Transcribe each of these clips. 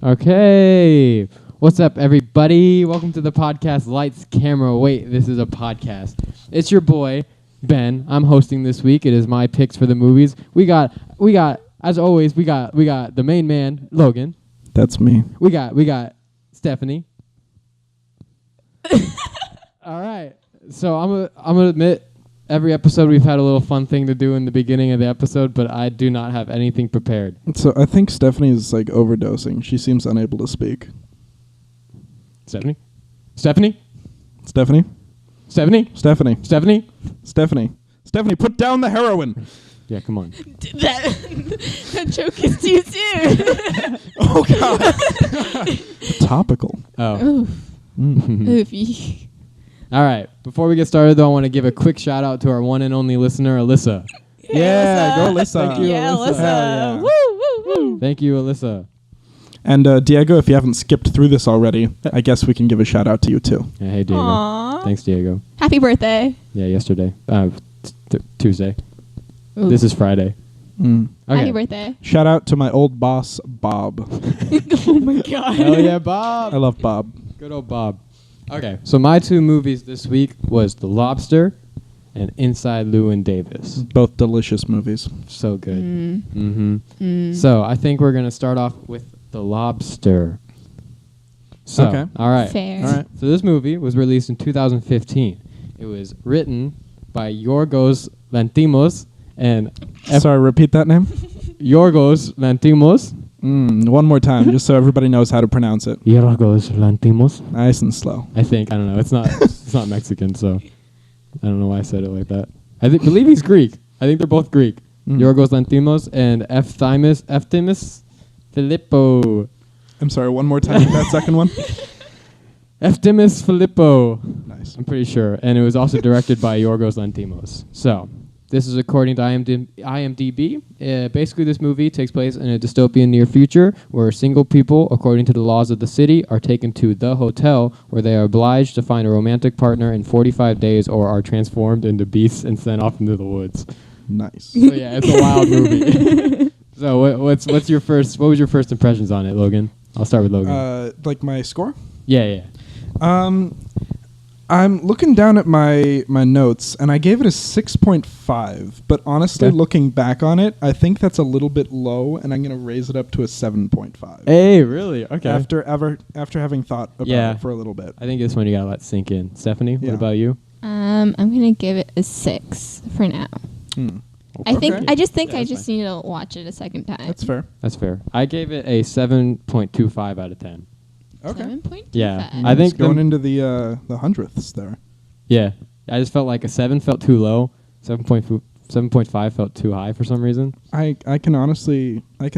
Okay. What's up, everybody? Welcome to the podcast Lights, Camera, Wait. This is a podcast. It's your boy, Ben. I'm hosting this week. It is my picks for the movies. We got, as always, we got the main man, Logan. That's me. We got Stephanie. All right. So I'm gonna admit, every episode we've had a little fun thing to do in the beginning of the episode, but I do not have anything prepared. So I think Stephanie is like overdosing. She seems unable to speak. Stephanie? Put down the heroin. Yeah, come on. That joke is too soon. Oh, God. Topical. Oh. Oofy. All right. Before we get started, though, I want to give a quick shout out to our one and only listener, Alyssa. Yeah, go Alyssa. Thank you, Yeah, Alyssa. Alyssa. Yeah. Woo, woo, woo. Thank you, Alyssa. And Diego, if you haven't skipped through this already, I guess we can give a shout out to you, too. Yeah, hey, Diego. Aww. Thanks, Diego. Happy birthday. Yeah, yesterday. Tuesday. Ooh. This is Friday. Mm. Okay. Happy birthday. Shout out to my old boss, Bob. Oh my god. Hell yeah, Bob. I love Bob. Good old Bob. Okay, so my two movies this week was The Lobster and Inside Llewyn Davis. Both delicious movies. So good. Mm. Mm-hmm. Mm. So I think we're going to start off with The Lobster. So, Okay. all right. Fair. All right. So this movie was released in 2015. It was written by Yorgos Lanthimos and Sorry, repeat that name? Yorgos Lanthimos. One more time, just so everybody knows how to pronounce it. Yorgos Lanthimos. Nice and slow. I think. I don't know. It's not Mexican, so I don't know why I said it like that. Believe he's Greek. I think they're both Greek. Yorgos Lanthimos and Eftimis Filippo. I'm sorry, one more time, that second one. Eftimis Filippo. Nice. I'm pretty sure. And it was also directed by Yorgos Lanthimos. So, this is according to IMDb. Basically, this movie takes place in a dystopian near future where single people, according to the laws of the city, are taken to the hotel where they are obliged to find a romantic partner in 45 days or are transformed into beasts and sent off into the woods. Nice. So, yeah, it's a wild movie. So, what was your first impressions on it, Logan? I'll start with Logan. Like my score? Yeah. I'm looking down at my notes, and I gave it a 6.5. But honestly, Okay. looking back on it, I think that's a little bit low, and I'm going to raise it up to a 7.5. Hey, really? Okay. After having thought about it for a little bit. I think this one you gotta let sink in. Stephanie, Yeah. what about you? I'm gonna give it a 6 for now. I think Okay. I just Yeah, that's just need to watch it a second time. That's fair. That's fair. I gave it a 7.25 out of 10. Okay. 7.25. Yeah. I think it's going into the hundredths there. Yeah. I just felt like a 7 felt too low. 7.5 felt too high for some reason. I can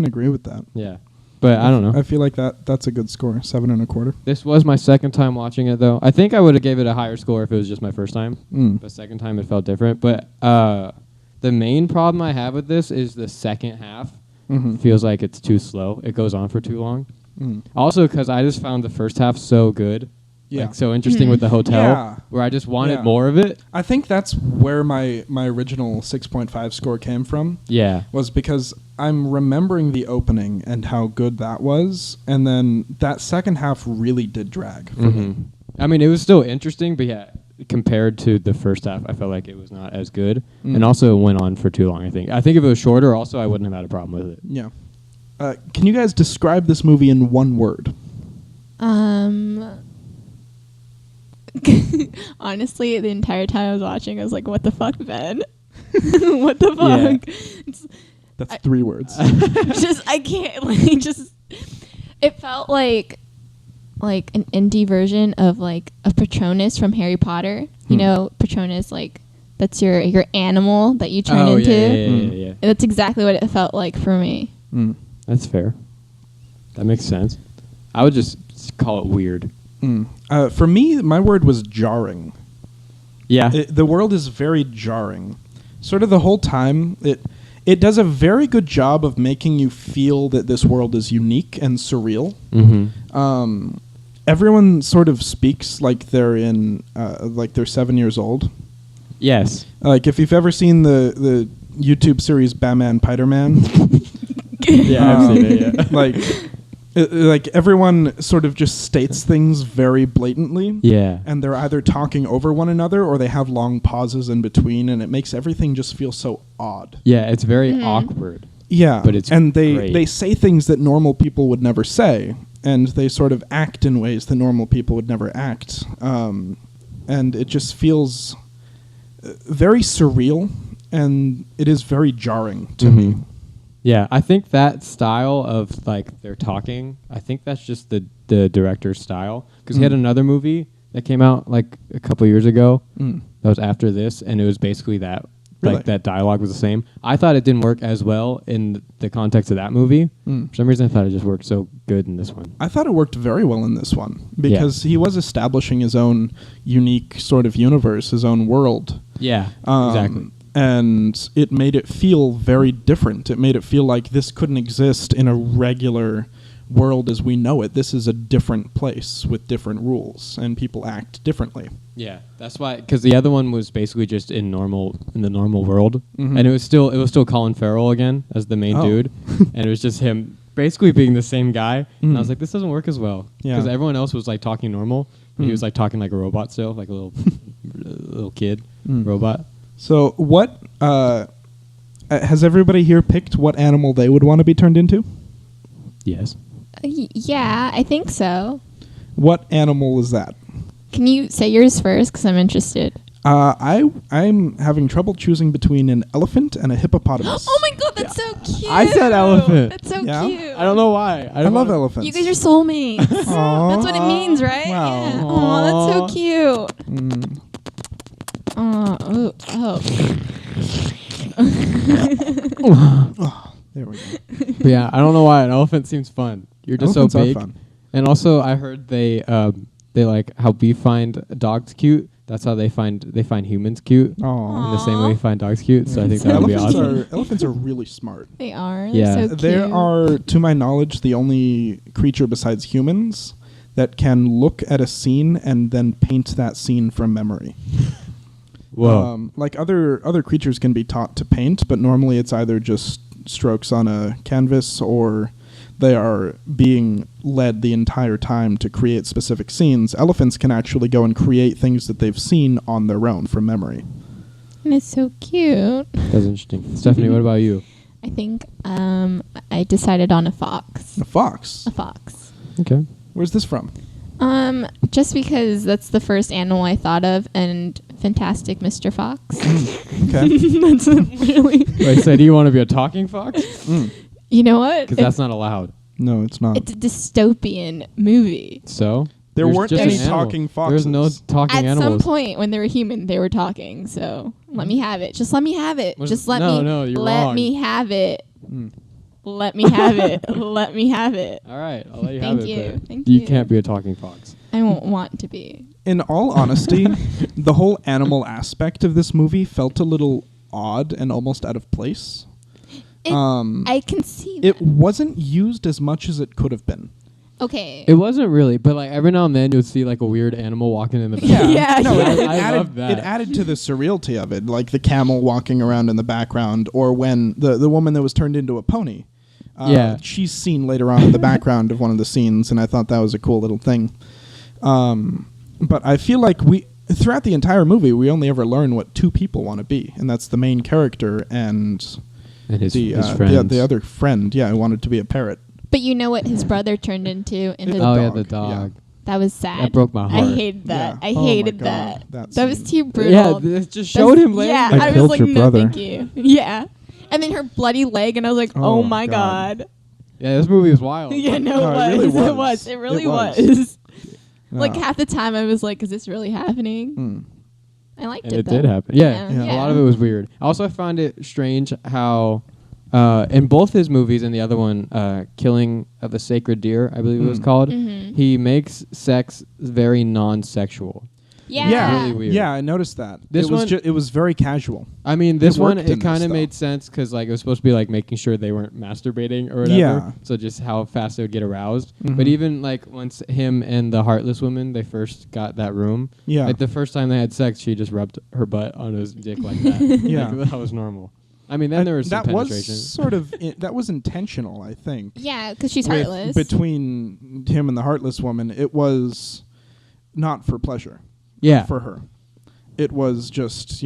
agree with that. Yeah. But I don't know. I feel like that's a good score, 7.25. This was my second time watching it, though. I think I would have gave it a higher score if it was just my first time. But second time it felt different. But the main problem I have with this is the second half feels like it's too slow. It goes on for too long. Also, because I just found the first half so good. Yeah. Like, so interesting with the hotel, Yeah. where I just wanted Yeah. more of it. I think that's where my original 6.5 score came from. Yeah. Was because I'm remembering the opening and how good that was, and then that second half really did drag for me. I mean, it was still interesting, but yeah, compared to the first half, I felt like it was not as good. And also, it went on for too long, I think. I think if it was shorter, also, I wouldn't have had a problem with it. Yeah. Can you guys describe this movie in one word? Honestly, the entire time I was watching, I was like, "What the fuck, Ben? What the fuck?" That's 3 words. I can't it felt like an indie version of like a Patronus from Harry Potter. You know, Patronus, like that's your animal that you turn into. Yeah. And that's exactly what it felt like for me. That's fair. That makes sense. I would just call it weird. For me, my word was jarring. Yeah. The world is very jarring. Sort of the whole time, it does a very good job of making you feel that this world is unique and surreal. Everyone sort of speaks like they're like they're 7 years old. Yes. Like if you've ever seen the YouTube series Batman Piderman. Yeah, I've seen it, yeah. Like like everyone sort of just states things very blatantly. Yeah. And they're either talking over one another or they have long pauses in between, and it makes everything just feel so odd. Yeah, it's very awkward. Yeah, But it's and great. they say things that normal people would never say, and they sort of act in ways that normal people would never act. And it just feels very surreal, and it is very jarring to me. Yeah, I think that style of like they're talking, I think that's just the director's style. Because he had another movie that came out like a couple years ago that was after this, and it was basically that. Really? Like that dialogue was the same. I thought it didn't work as well in the context of that movie. For some reason, I thought it just worked so good in this one. I thought it worked very well in this one because he was establishing his own unique sort of universe, his own world. Yeah, exactly. And it made it feel very different. It made it feel like this couldn't exist in a regular world as we know it. This is a different place with different rules, and people act differently. Yeah, that's why. Because the other one was basically just in the normal world, and it was still Colin Farrell again as the main dude, and it was just him basically being the same guy. And I was like, this doesn't work as well because everyone else was like talking normal, but he was like talking like a robot still, like a little kid robot. So what has everybody here picked what animal they would want to be turned into? Yes. Yeah, I think so. What animal is that? Can you say yours first? Because I'm interested. I'm having trouble choosing between an elephant and a hippopotamus. Oh my god, that's so cute. I said elephant. That's so Yeah? cute. I don't know why. I love elephants. You guys are soulmates. Aw. That's what it means, right? Wow. Yeah. Oh, that's so cute. Mm. Oh. There we go. But yeah, I don't know why. An elephant seems fun. You're just Elephants so are big. fun. And also, I heard they like how beef find dogs cute. That's how they find humans cute. Aw. In the same way we find dogs cute. So I think that would be elephants awesome. Elephants are really smart. They are. Yeah. They're so cute. They are, to my knowledge, the only creature besides humans that can look at a scene and then paint that scene from memory. Whoa. Like other creatures can be taught to paint, but normally it's either just strokes on a canvas or they are being led the entire time to create specific scenes. Elephants can actually go and create things that they've seen on their own from memory. And it's so cute. That's interesting. Stephanie, what about you? I think I decided on a fox. A fox. A fox. Okay. Where's this from? Just because that's the first animal I thought of, and Fantastic Mr. Fox. Okay. That's really. Wait, so do you want to be a talking fox? You know what? Because that's not allowed. No, it's not. It's a dystopian movie. So? There There's weren't just any an animal. talking foxes. There's no talking At animals. some point when they were human, they were talking. So let me have it. Just let me have it. Just let me. No, you're let wrong. me have it. Let me have it. Let me have it. All right, I'll let you have Thank it. you. but Thank you you. can't be a talking fox. I won't want to be. In all honesty, the whole animal aspect of this movie felt a little odd and almost out of place. I can see that. It wasn't used as much as it could have been. Okay. It wasn't really, but like every now and then you'll see like a weird animal walking in the back. Yeah. No, I added, love that. It added to the surrealty of it, like the camel walking around in the background, or when the woman that was turned into a pony. Yeah. She's seen later on in the background of one of the scenes, and I thought that was a cool little thing. But I feel like throughout the entire movie, we only ever learn what two people want to be, and that's the main character and his the other friend, who wanted to be a parrot. But you know what his brother turned into? The Oh yeah, dog, the dog. That was sad. That broke my heart. I hated that. Yeah. I Oh my hated God. that. That That was scene. too brutal. Yeah, this just showed him laying Yeah, there. I I was killed like, your no, brother. thank you. Yeah. And then her bloody leg, and I was like, Oh oh my God. God. Yeah, this movie was wild. Yeah, no, No, it it really was. It was. was. It really It was. was. No. Like half the time I was like, is this really happening? I liked And it it though. did happen. Yeah. Yeah. A lot of it was weird. Also, I found it strange how in both his movies and the other one, Killing of a Sacred Deer, I believe it was called, Mhm. he makes sex very non-sexual. Yeah. Really weird. Yeah, I noticed that. This it was one- it was very casual. I mean, this one, worked in it kind this, of though. made sense because like it was supposed to be like making sure they weren't masturbating or whatever. Yeah. So just how fast they would get aroused. Mhm. But even like once him and the Heartless woman, they first got that room. Yeah. Like the first time they had sex, she just rubbed her butt on his dick like that. Yeah. Like, that was normal. I mean, then there was some that penetration. was sort of that was intentional, I think. Yeah, because she's With- heartless. Between him and the heartless woman, it was not for pleasure. Yeah. For her, it was just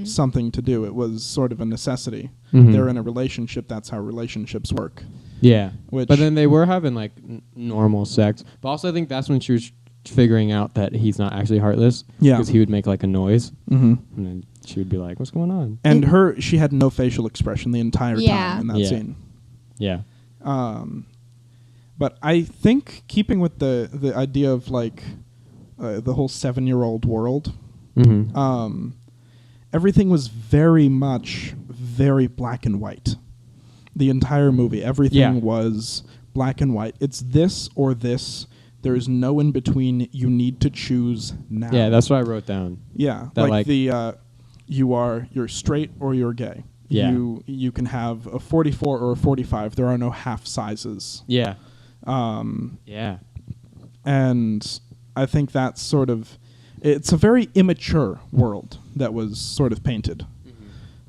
something to do. It was sort of a necessity. Mhm. They're in a relationship. That's how relationships work. Yeah. Which, But then they were having like normal sex. But also, I think that's when she was figuring out that he's not actually heartless. Yeah. Because he would make like a noise, hmm and then she would be like, "What's going on?" and she had no facial expression the entire time in that Yeah. scene. Yeah. But I think keeping with the idea of like the whole 7-year-old world, Mm-hmm. everything was very much very black and white. The entire movie, everything was black and white. It's this or this. There is no in between. You need to choose now. Yeah, that's what I wrote down. Yeah, That, like the you're straight or you're gay. Yeah. You can have a 44 or a 45. There are no half sizes. Yeah. Um, Yeah. and I think that's sort of it's a very immature world that was sort of painted.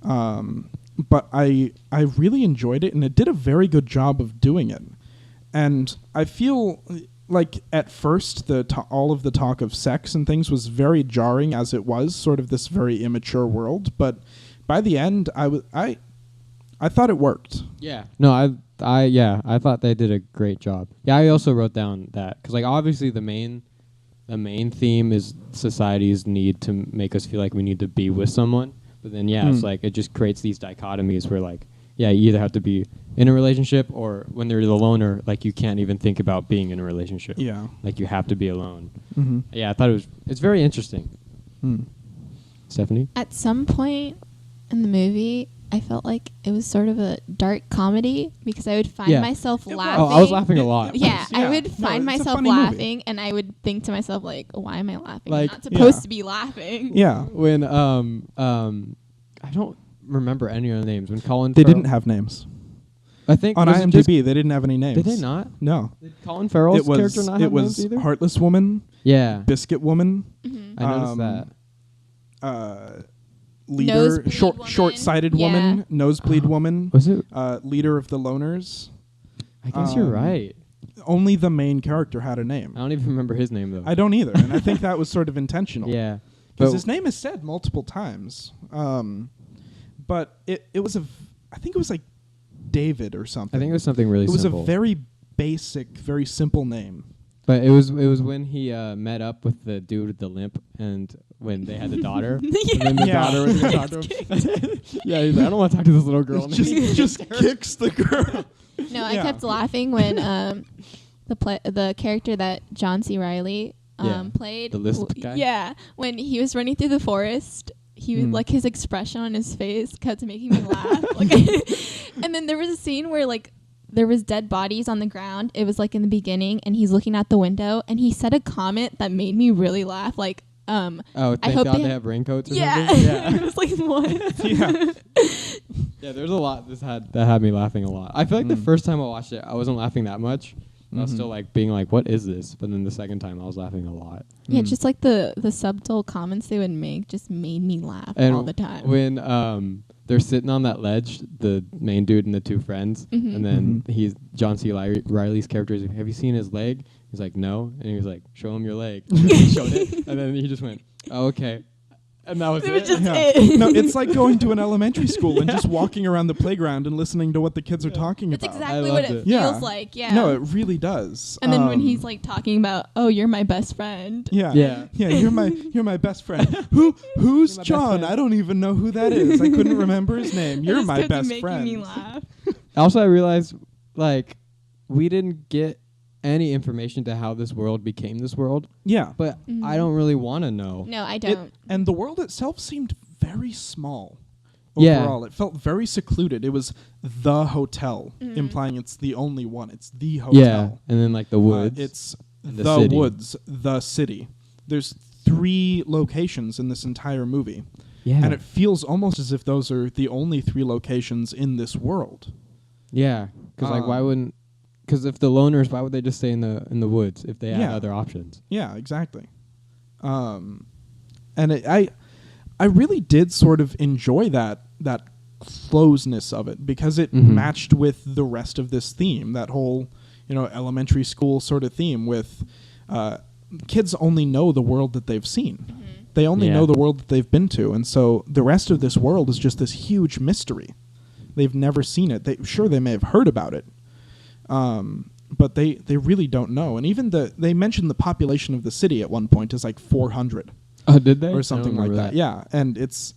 But I really enjoyed it, and it did a very good job of doing it. And I feel like at first all of the talk of sex and things was very jarring, as it was sort of this very immature world. But by the end, I thought it worked. Yeah. No, I thought they did a great job. Yeah, I also wrote down that because like obviously the main theme is society's need to make us feel like we need to be with someone. But then it's like it just creates these dichotomies where like you either have to be in a relationship or when they're the loner, like you can't even think about being in a relationship. Yeah. Like you have to be alone. Mm-hmm. Yeah, I thought it's very interesting. Stephanie? At some point in the movie, I felt like it was sort of a dark comedy because I would find myself laughing. Oh, I was laughing a lot. Yeah, I would No, find it's a myself funny laughing, and I would think to myself like, "Why am I laughing? Like, I'm not supposed to be laughing." Yeah. When I don't remember any of the names. When Colin They Farrell- didn't have names. I think On was it just- IMDb, they didn't have any names. Did they not? No. Did Colin Farrell's It was character not have names either? Heartless Woman, Yeah. Biscuit Woman, Mhm. I noticed that. leader, Nosebleed woman. short-sighted Yeah. woman, nosebleed woman, Was it? leader of the loners. I guess you're right. Only the main character had a name. I don't even remember his name though. I don't either, and I think that was sort of intentional. Yeah. Because But his name is said multiple times. But it was I think it was like David or something. I think it was something really It was simple. a very basic, very simple name. But it was when he met up with the dude with the limp and when they had the daughter. And then the Yeah. daughter was going to talk to him. Yeah, he's like, I don't want to talk to this little girl. Just kicks the girl. No, I Yeah. kept laughing when the character that John C. Reilly played. The lisp guy? Yeah, when he was running through the forest, he was like his expression on his face kept making me laugh. Like, and then there was a scene where like there was dead bodies on the ground. It was like in the beginning, and he's looking out the window, and he said a comment that made me really laugh. Like, Oh, I thank hope God they they ha- have raincoats or yeah, something? Yeah. it was like what? Yeah. Yeah, there's a lot that had me laughing a lot. I feel like the first time I watched it, I wasn't laughing that much. I was still like being like, what is this? But then the second time I was laughing a lot. Yeah, just like the subtle comments they would make just made me laugh And all the time. when they're sitting on that ledge, the main dude and the two friends, and then he's John C. Riley's character is like, have you seen his leg? He's like, no. And he was like, show him your leg. And he showed it. And then he just went, oh, okay. And that was It it. was just Yeah. it. No, it's like going to an elementary school and just walking around the playground and listening to what the kids are talking That's about. exactly I what loved it it. Yeah. feels like. Yeah. No, it really does. And then when he's like talking about, oh, you're my best friend. yeah, Yeah. you're my best friend. Who's You're my best John? friend. I don't even know who that is. I couldn't remember his name. It You're just my kept best making friend. me laugh. Also, I realized, like, we didn't get any information to how this world became this world, Yeah, but I don't really want to know. No, I It- don't. and the world itself seemed very small. Yeah. Overall, it felt very secluded. It was the hotel, implying it's the only one. It's the hotel. Yeah, and then like the woods. It's and the, the city. woods, the city. There's 3 locations in this entire movie. yeah, And it feels almost as if those are the only 3 locations in this world. yeah. Because like, why wouldn't? Because if the loners, why would they just stay in the woods if they had Yeah. other options? Yeah, exactly. And I really did sort of enjoy that closeness of it, because it matched with the rest of this theme, that whole, elementary school sort of theme with kids only know the world that they've seen. They only know the world that they've been to, and so the rest of this world is just this huge mystery. They've never seen it. They may have heard about it, but they really don't know. And even they mentioned the population of the city at one point is like 400. Oh, did they? Or something like that. Yeah, and it's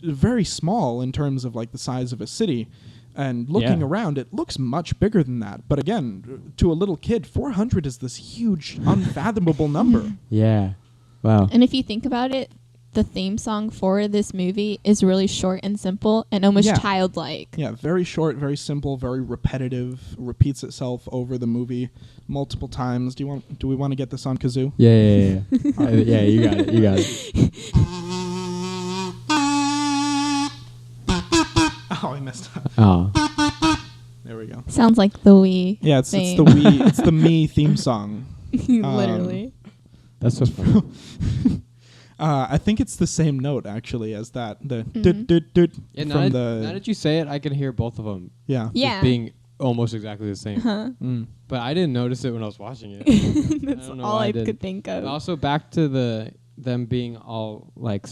very small in terms of like the size of a city. And looking around, it looks much bigger than that. But again, to a little kid, 400 is this huge, unfathomable number. Yeah. Wow. And if you think about it, the theme song for this movie is really short and simple and almost childlike. Yeah, very short, very simple, very repetitive, repeats itself over the movie multiple times. Do we want to get this on kazoo? Yeah. Yeah, you got it. Oh, I messed up. Oh. There we go. Sounds like the Wii. Yeah, it's the theme. Wii, it's the Me theme song. Literally. That's so funny. I think it's the same note actually as that. The Yeah, from now that you say it, I can hear both of them yeah. Yeah. just being almost exactly the same. Mm. But I didn't notice it when I was watching it. That's I don't know all why I didn't. could think of. But also back to them being all like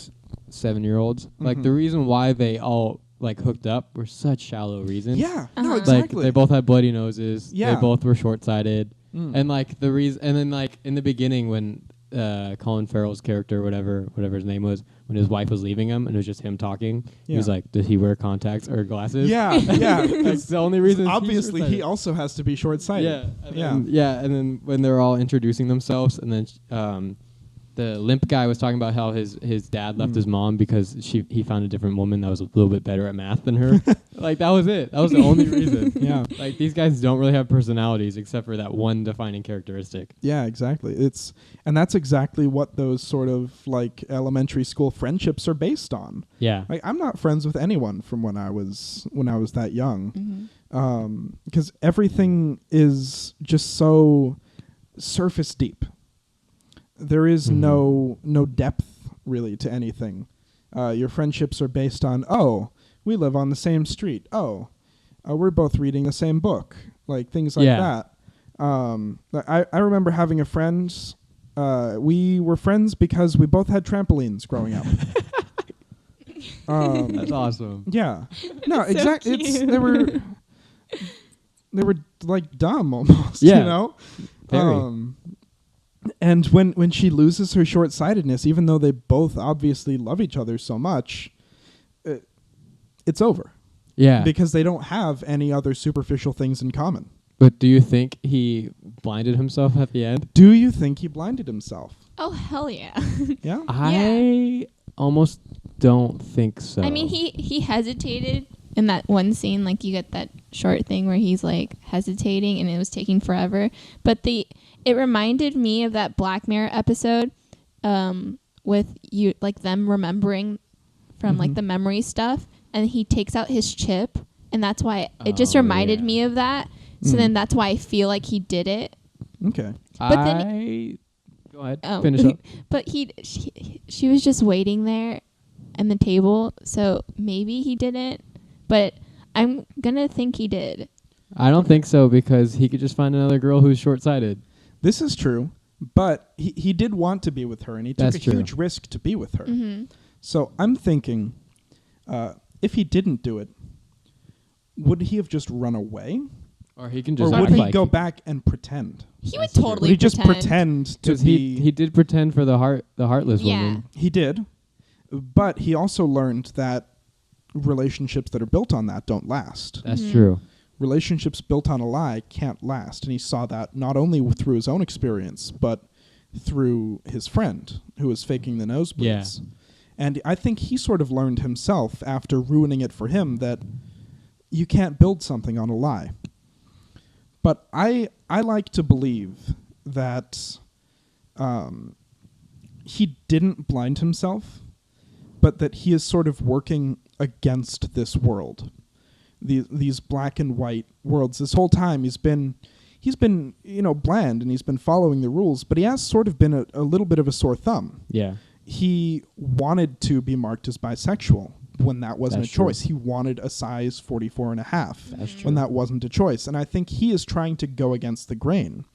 7-year-olds. Like the reason why they all like hooked up were such shallow reasons. Yeah, no, Uh-huh. exactly. Like they both had bloody noses. Yeah. They both were short-sighted. Mm. And like the reason, and then like in the beginning when Colin Farrell's character, whatever his name was, when his wife was leaving him and it was just him talking, he was like, did he wear contacts or glasses? Yeah, yeah. That's the only reason. Obviously, he also has to be short-sighted. Yeah, and then when they're all introducing themselves, and then the limp guy was talking about how his dad left his mom because he found a different woman that was a little bit better at math than her. Like that was it. That was the only reason. Yeah. Like these guys don't really have personalities except for that one defining characteristic. Yeah, exactly. And that's exactly what those sort of like elementary school friendships are based on. Yeah. Like I'm not friends with anyone from when I was that young, because everything is just so surface deep. There is no depth really to anything. Your friendships are based on, we live on the same street. We're both reading the same book. Like things like that. I remember having a friend. We were friends because we both had trampolines growing up. That's awesome. Yeah. No, So exactly. cute. They were like dumb almost. Yeah. You know. Very. And when she loses her short-sightedness, even though they both obviously love each other so much, it's over. Yeah. Because they don't have any other superficial things in common. But do you think he blinded himself at the end? Do you think he blinded himself? Oh, hell yeah. Yeah? I almost don't think so. I mean, he hesitated in that one scene. Like, you get that short thing where he's, like, hesitating and it was taking forever. But it reminded me of that Black Mirror episode with you, like, them remembering from, like, the memory stuff. And he takes out his chip. And that's why it just reminded me of that. So then that's why I feel like he did it. Okay. But then go ahead. Finish up. But she was just waiting there on the table. So maybe he didn't. But I'm going to think he did. I don't think so because he could just find another girl who's short-sighted. This is true, but he did want to be with her, and he took a huge risk to be with her. Mm-hmm. So I'm thinking, if he didn't do it, would he have just run away? Or he can Or just would act he like go back and pretend? He That's would true. totally Would he just pretend to because be... he did pretend for the heartless Yeah. woman. He did, but he also learned that relationships that are built on that don't last. That's true. Relationships built on a lie can't last, and he saw that not only through his own experience, but through his friend who was faking the nosebleeds. Yeah. And I think he sort of learned himself after ruining it for him that you can't build something on a lie. But I like to believe that he didn't blind himself, but that he is sort of working against this world. These black and white worlds. This whole time he's been bland and he's been following the rules, but he has sort of been a little bit of a sore thumb. Yeah. He wanted to be marked as bisexual when that wasn't That's a choice. true. He wanted a size 44 and a half That's true. when that wasn't a choice. And I think he is trying to go against the grain.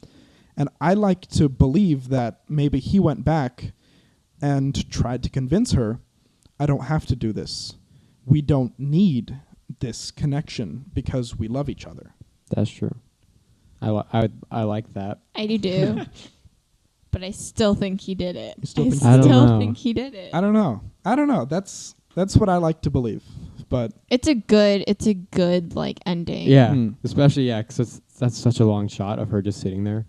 And I like to believe that maybe he went back and tried to convince her, I don't have to do this. We don't need this connection because we love each other. That's true. I like that. I do. But I still think he did it. You still I think he did it? I don't still know. think he did it. I don't know. That's what I like to believe. But It's a good like ending. Yeah, Hmm. especially because that's such a long shot of her just sitting there,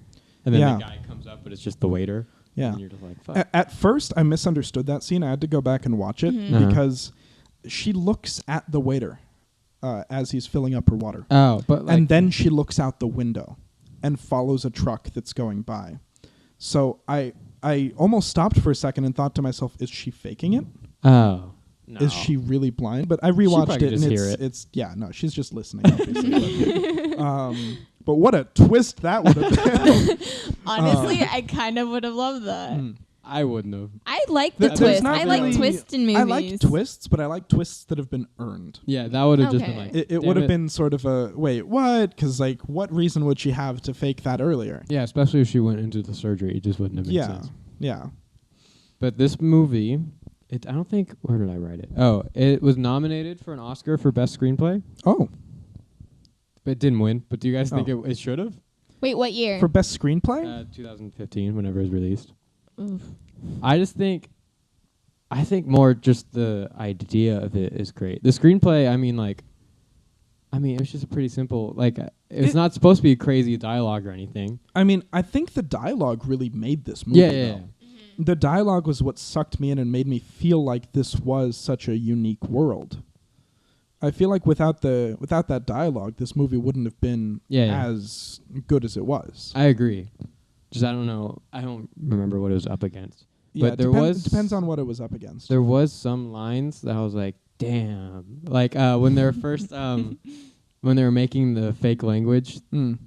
and then Yeah. the guy comes up, but it's just the waiter. yeah. And you're just like, fuck. At first, I misunderstood that scene. I had to go back and watch it Mhm. because she looks at the waiter as he's filling up her water. Oh, but like, And then she looks out the window and follows a truck that's going by. So I almost stopped for a second and thought to myself, is she faking it? oh, no. Is she really blind? But I probably rewatched it could and just hear it. it's yeah, no, she's just listening, obviously. But what a twist that would have been. Honestly, I kind of would have loved that. I wouldn't have. I like the There's twist. not I like really- twists in movies. I like twists, but I like twists that have been earned. Yeah, that would have just Okay. been like. It damn would have been sort of a wait, what? Because like, what reason would she have to fake that earlier? Yeah, especially if she went into the surgery, it just wouldn't have made Yeah, sense. yeah. But this movie, I don't think. Where did I write it? Oh, it was nominated for an Oscar for Best Screenplay, Oh, but it didn't win. But do you guys think Oh. it should have? Wait, what year? for best screenplay? 2015, whenever it was released. Oof. I think more just the idea of it is great. The screenplay, it was just pretty simple. Like, it's not supposed to be crazy dialogue or anything. I mean, I think the dialogue really made this movie. Yeah. though. The dialogue was what sucked me in and made me feel like this was such a unique world. I feel like without that dialogue, this movie wouldn't have been Yeah. as good as it was. I agree. Just I don't know. I don't remember what it was up against. Yeah, but there depends on what it was up against. There was some lines that I was like, damn. Like when they were first when they were making the fake language Mm.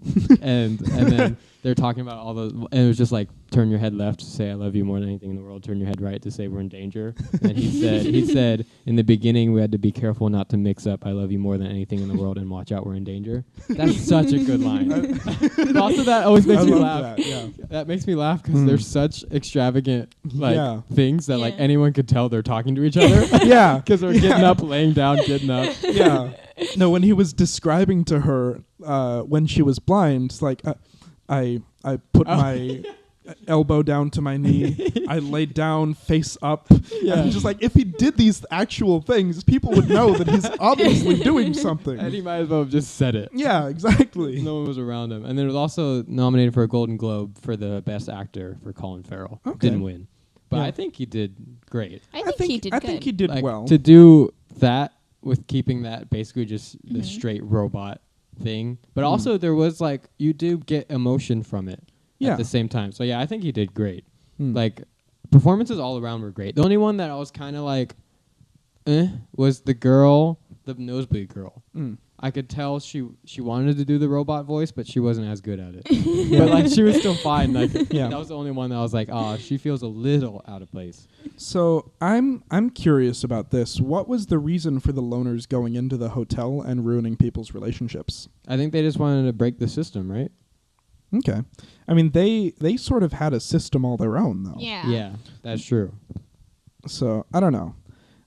and then they're talking about all the and it was just like turn your head left to say I love you more than anything in the world, turn your head right to say we're in danger. And he said in the beginning we had to be careful not to mix up I love you more than anything in the world and watch out we're in danger. That's such a good line. Also that always makes I me love laugh. that, yeah. That makes me laugh because they're such extravagant Yeah. things that like Yeah. anyone could tell they're talking to each other. Yeah. Because they're getting up, laying down, getting up. Yeah. No, when he was describing to her when she was blind, it's like I put my elbow down to my knee. I laid down face up. Yeah. And just like if he did these actual things, people would know that he's obviously doing something. And he might as well have just said it. Yeah, exactly. No one was around him. And then it was also nominated for a Golden Globe for the Best Actor for Colin Farrell. Okay. Didn't win. But Yeah. I think he did great. I think he did I good. think he did Like, well. to do that with keeping that basically just the Mhm. straight robot thing. But also there was like, you do get emotion from it Yeah. at the same time. So yeah, I think he did great. Hmm. Like, performances all around were great. The only one that I was kind of like, was the girl, the nosebleed girl. Mm. I could tell she wanted to do the robot voice, but she wasn't as good at it. But like she was still fine. Like Yeah. that was the only one that I was like, oh, she feels a little out of place. So I'm curious about this. What was the reason for the loners going into the hotel and ruining people's relationships? I think they just wanted to break the system, right? Okay. I mean, they sort of had a system all their own, though. Yeah. Yeah, that's true. So I don't know.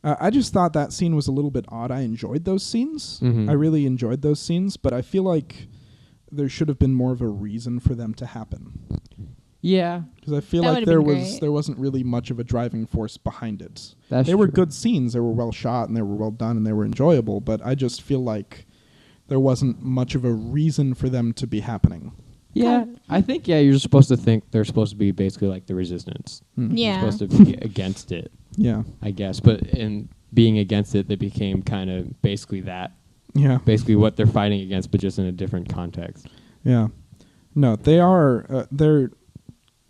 I just thought that scene was a little bit odd. I enjoyed those scenes. Mhm. I really enjoyed those scenes, but I feel like there should have been more of a reason for them to happen. Yeah, Because I feel That like would've there been was great. there wasn't really much of a driving force behind it. that's They were true. good scenes. They were well shot and they were well done and they were enjoyable, but I just feel like there wasn't much of a reason for them to be happening. Yeah, I think you're supposed to think they're supposed to be basically like the resistance. Hmm. Yeah. You're supposed to be against it, Yeah. I guess. But in being against it, they became kind of basically that. Yeah. Basically what they're fighting against, but just in a different context. Yeah. No, they are they're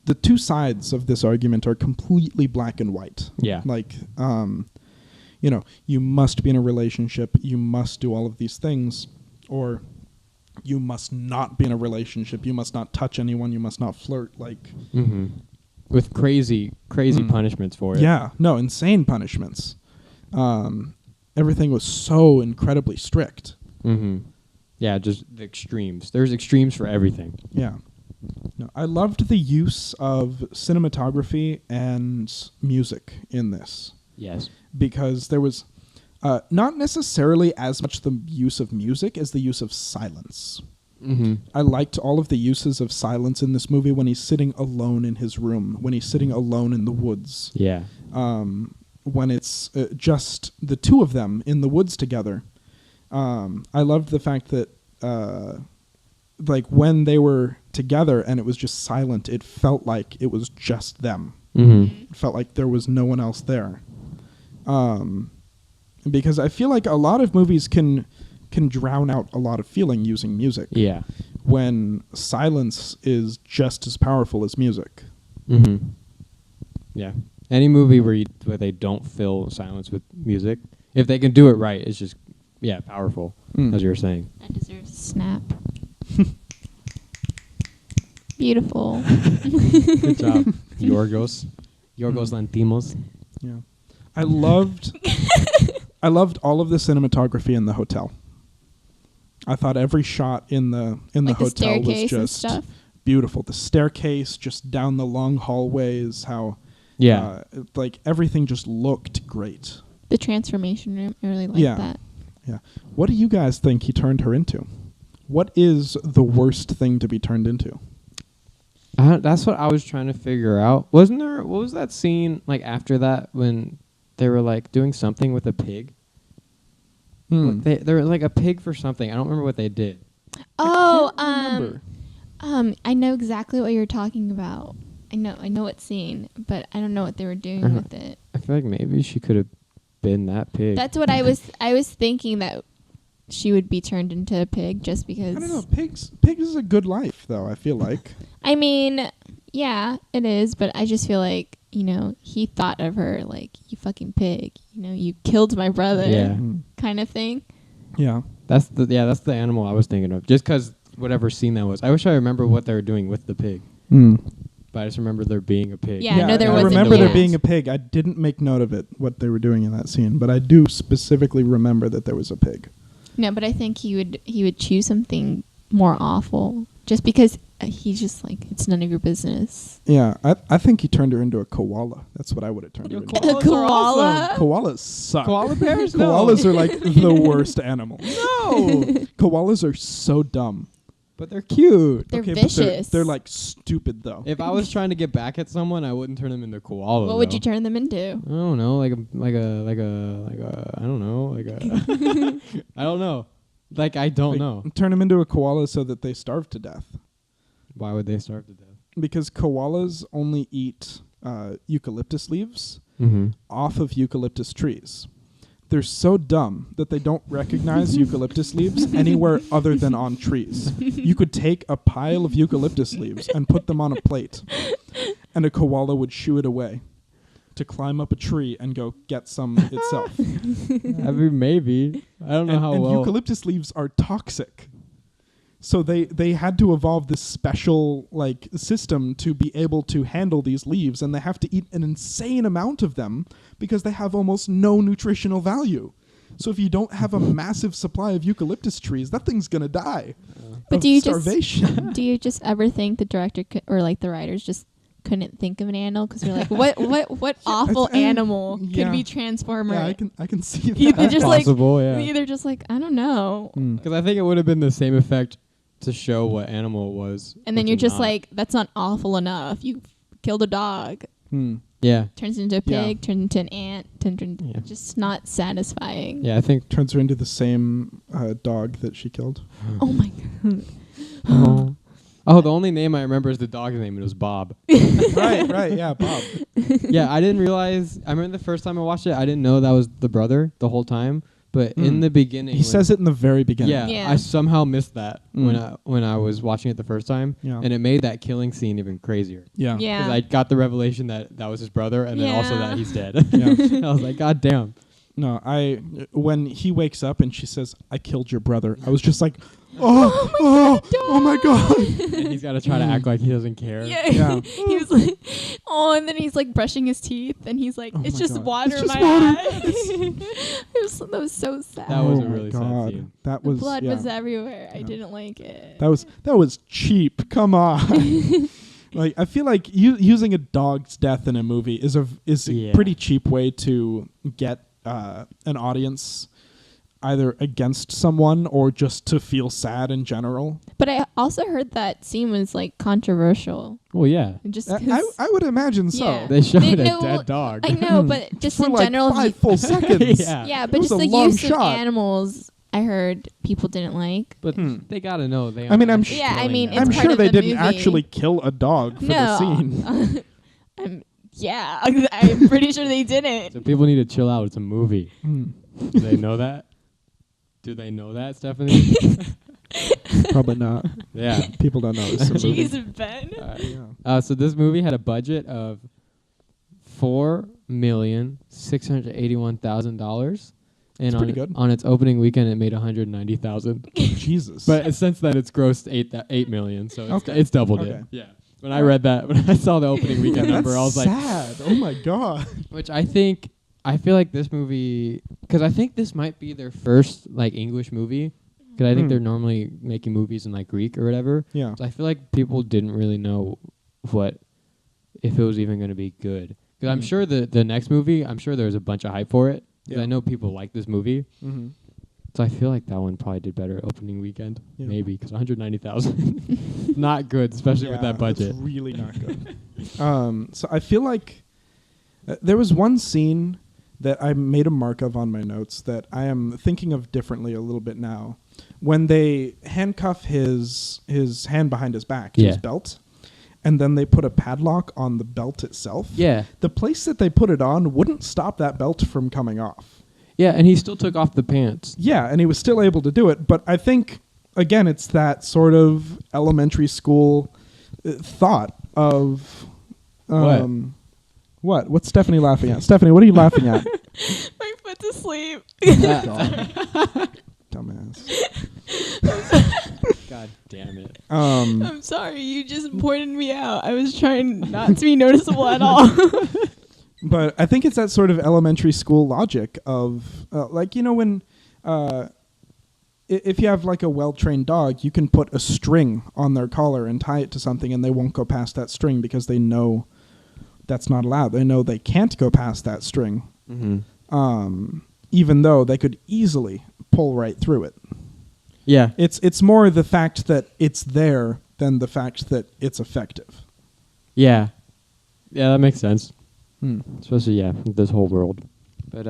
the two sides of this argument are completely black and white. Yeah. Like you must be in a relationship, you must do all of these things, or you must not be in a relationship, you must not touch anyone, you must not flirt, like Mm-hmm. With crazy Mm. punishments for it. yeah, no, insane punishments. everything was so incredibly strict. Mm-hmm. Yeah, just the extremes. There's extremes for everything. Yeah. No, I loved the use of cinematography and music in this Yes. because there was not necessarily as much the use of music as the use of silence. Mm-hmm. I liked all of the uses of silence in this movie when he's sitting alone in his room, when he's sitting alone in the woods. Yeah. When it's just the two of them in the woods together. I loved the fact that like when they were together and it was just silent, it felt like it was just them. Mm-hmm. It felt like there was no one else there. Because I feel like a lot of movies can drown out a lot of feeling using music. Yeah. When silence is just as powerful as music. Mm-hmm. Yeah. Any movie where they don't fill silence with music, if they can do it right, it's just powerful, as you were saying. That deserves a snap. Beautiful. Good job, Yorgos Lanthimos. Yeah. I loved all of the cinematography in the hotel. I thought every shot in the Like the hotel was staircase and just stuff? beautiful. The staircase, just down the long hallways, how like everything just looked great. The transformation room, I really like that. Yeah. What do you guys think he turned her into? What is the worst thing to be turned into? That's what I was trying to figure out. Wasn't there? What was that scene like after that when they were like doing something with a pig? There was like a pig for something. I don't remember what they did. Oh, Remember. I know exactly what you're talking about. I know what scene, but I don't know what they were doing with it. I feel like maybe she could have been that pig. That's what I was thinking, that she would be turned into a pig just because. I don't know. Pigs is a good life, though, I feel like. I mean, yeah, it is, but I just feel like, he thought of her like, you fucking pig, you killed my brother, kind of thing. Yeah. That's the animal I was thinking of. Just because whatever scene that was. I wish I remember what they were doing with the pig. But I just remember there being a pig. Yeah, no, there I was. remember there being a pig. I didn't make note of it, what they were doing in that scene, but I do specifically remember that there was a pig. No, but I think he would choose something more awful just because he's just like, it's none of your business. Yeah, I think he turned her into a koala. That's what I would have turned her into. A koala? Koalas suck. Koala bears? Koalas are like the worst animals. No. Koalas are so dumb. But they're cute. They're but vicious. They're like stupid though. If I was trying to get back at someone, I wouldn't turn them into koala. What would you turn them into? I don't know, I don't know, I don't know. Like I don't know. Turn them into a koala so that they starve to death. Why would they starve to death? Because koalas only eat eucalyptus leaves off of eucalyptus trees. They're so dumb that they don't recognize eucalyptus leaves anywhere other than on trees. You could take a pile of eucalyptus leaves and put them on a plate, and a koala would shoo it away to climb up a tree and go get some itself. I mean, maybe. I don't know how and well. eucalyptus leaves are toxic. So they had to evolve this special like system to be able to handle these leaves, and they have to eat an insane amount of them because they have almost no nutritional value. So if you don't have a massive supply of eucalyptus trees, that thing's gonna die. But of do you starvation. do you just ever think the director or like the writers just couldn't think of an animal because you're like, what awful animal could be transformer? Yeah, I can see that. Either That's just possible, like, yeah. either just like, I don't know. Because I think it would have been the same effect to show what animal it was. And then you're just like, that's not awful enough. You killed a dog. Yeah. Turns into a pig, Yeah. turns into an ant, just not satisfying. Yeah, I think. Turns her into the same dog that she killed. Oh my god. Oh, the only name I remember is the dog's name. It was Bob. right, yeah, Bob. Yeah, I didn't realize. I remember the first time I watched it, I didn't know that was the brother the whole time. But in the beginning, he says it in the very beginning. Yeah, I somehow missed that when I was watching it the first time, and it made that killing scene even crazier. Yeah, because I got the revelation that was his brother, and then also that he's dead. Yeah. I was like, God damn. No, when he wakes up and she says, "I killed your brother," I was just like, Oh my god. And he's got to try to act like he doesn't care. Yeah. He was like, oh, and then he's like brushing his teeth, and he's like, Oh it's my just God. water It's in just my water. eye. That was so sad. That was Oh a my really sad God. scene. That The was blood yeah. was everywhere. I Yeah. didn't like it. That was cheap. Come on. Like I feel like using a dog's death in a movie is a Yeah. pretty cheap way to get an audience either against someone or just to feel sad in general. But I also heard that scene was like controversial. Well, yeah. Just I would imagine so. Yeah. They showed a No, dead dog. I know, but just For in like general, 5 full seconds. Yeah. yeah, It but was just a the long use shot. of animals, I heard people didn't like. But Hmm. they got to know. They I mean, aren't I'm actually Yeah, I killing mean, them. it's I'm part sure of they the didn't movie. actually kill a dog for the scene. Yeah, I'm pretty sure they didn't. So people need to chill out. It's a movie. Hmm. Do they know that? Do they know that, Stephanie? Probably not. Yeah. People don't know it's a movie. Jeez, Ben. Yeah. So this movie had a budget of $4,681,000, and That's on pretty good. on its opening weekend, it made $190,000. Jesus. But since then, it's grossed $8 million, so Okay. it's doubled Okay. it. Yeah. When I read that, when I saw the opening weekend number, I was like, sad. Oh my god. which I feel like this movie, because I think this might be their first like English movie, because I think Hmm. they're normally making movies in like Greek or whatever. Yeah. So I feel like people didn't really know if it was even going to be good. Because I'm Mm. sure the next movie, I'm sure there was a bunch of hype for it. Because Yeah. I know people like this movie. Mm-hmm. So I feel like that one probably did better opening weekend. Yeah. Maybe, because 190,000. Not good, especially with that budget. It's really not good. So I feel like there was one scene that I made a mark of on my notes that I am thinking of differently a little bit now. When they handcuff his hand behind his back to his Yeah. belt, and then they put a padlock on the belt itself. Yeah. The place that they put it on wouldn't stop that belt from coming off. Yeah, and he still took off the pants. Yeah, and he was still able to do it. But I think, again, it's that sort of elementary school thought of... What? What's Stephanie laughing at? Stephanie, what are you laughing at? My foot's asleep. Dumbass. God damn it. I'm sorry, you just pointed me out. I was trying not to be noticeable at all. But I think it's that sort of elementary school logic of, like, you know, when... if you have like a well-trained dog, you can put a string on their collar and tie it to something, and they won't go past that string because they know that's not allowed. They know they can't go past that string, even though they could easily pull right through it. Yeah. It's more the fact that it's there than the fact that it's effective. Yeah. Yeah, that makes sense. Hmm. Especially, this whole world. But,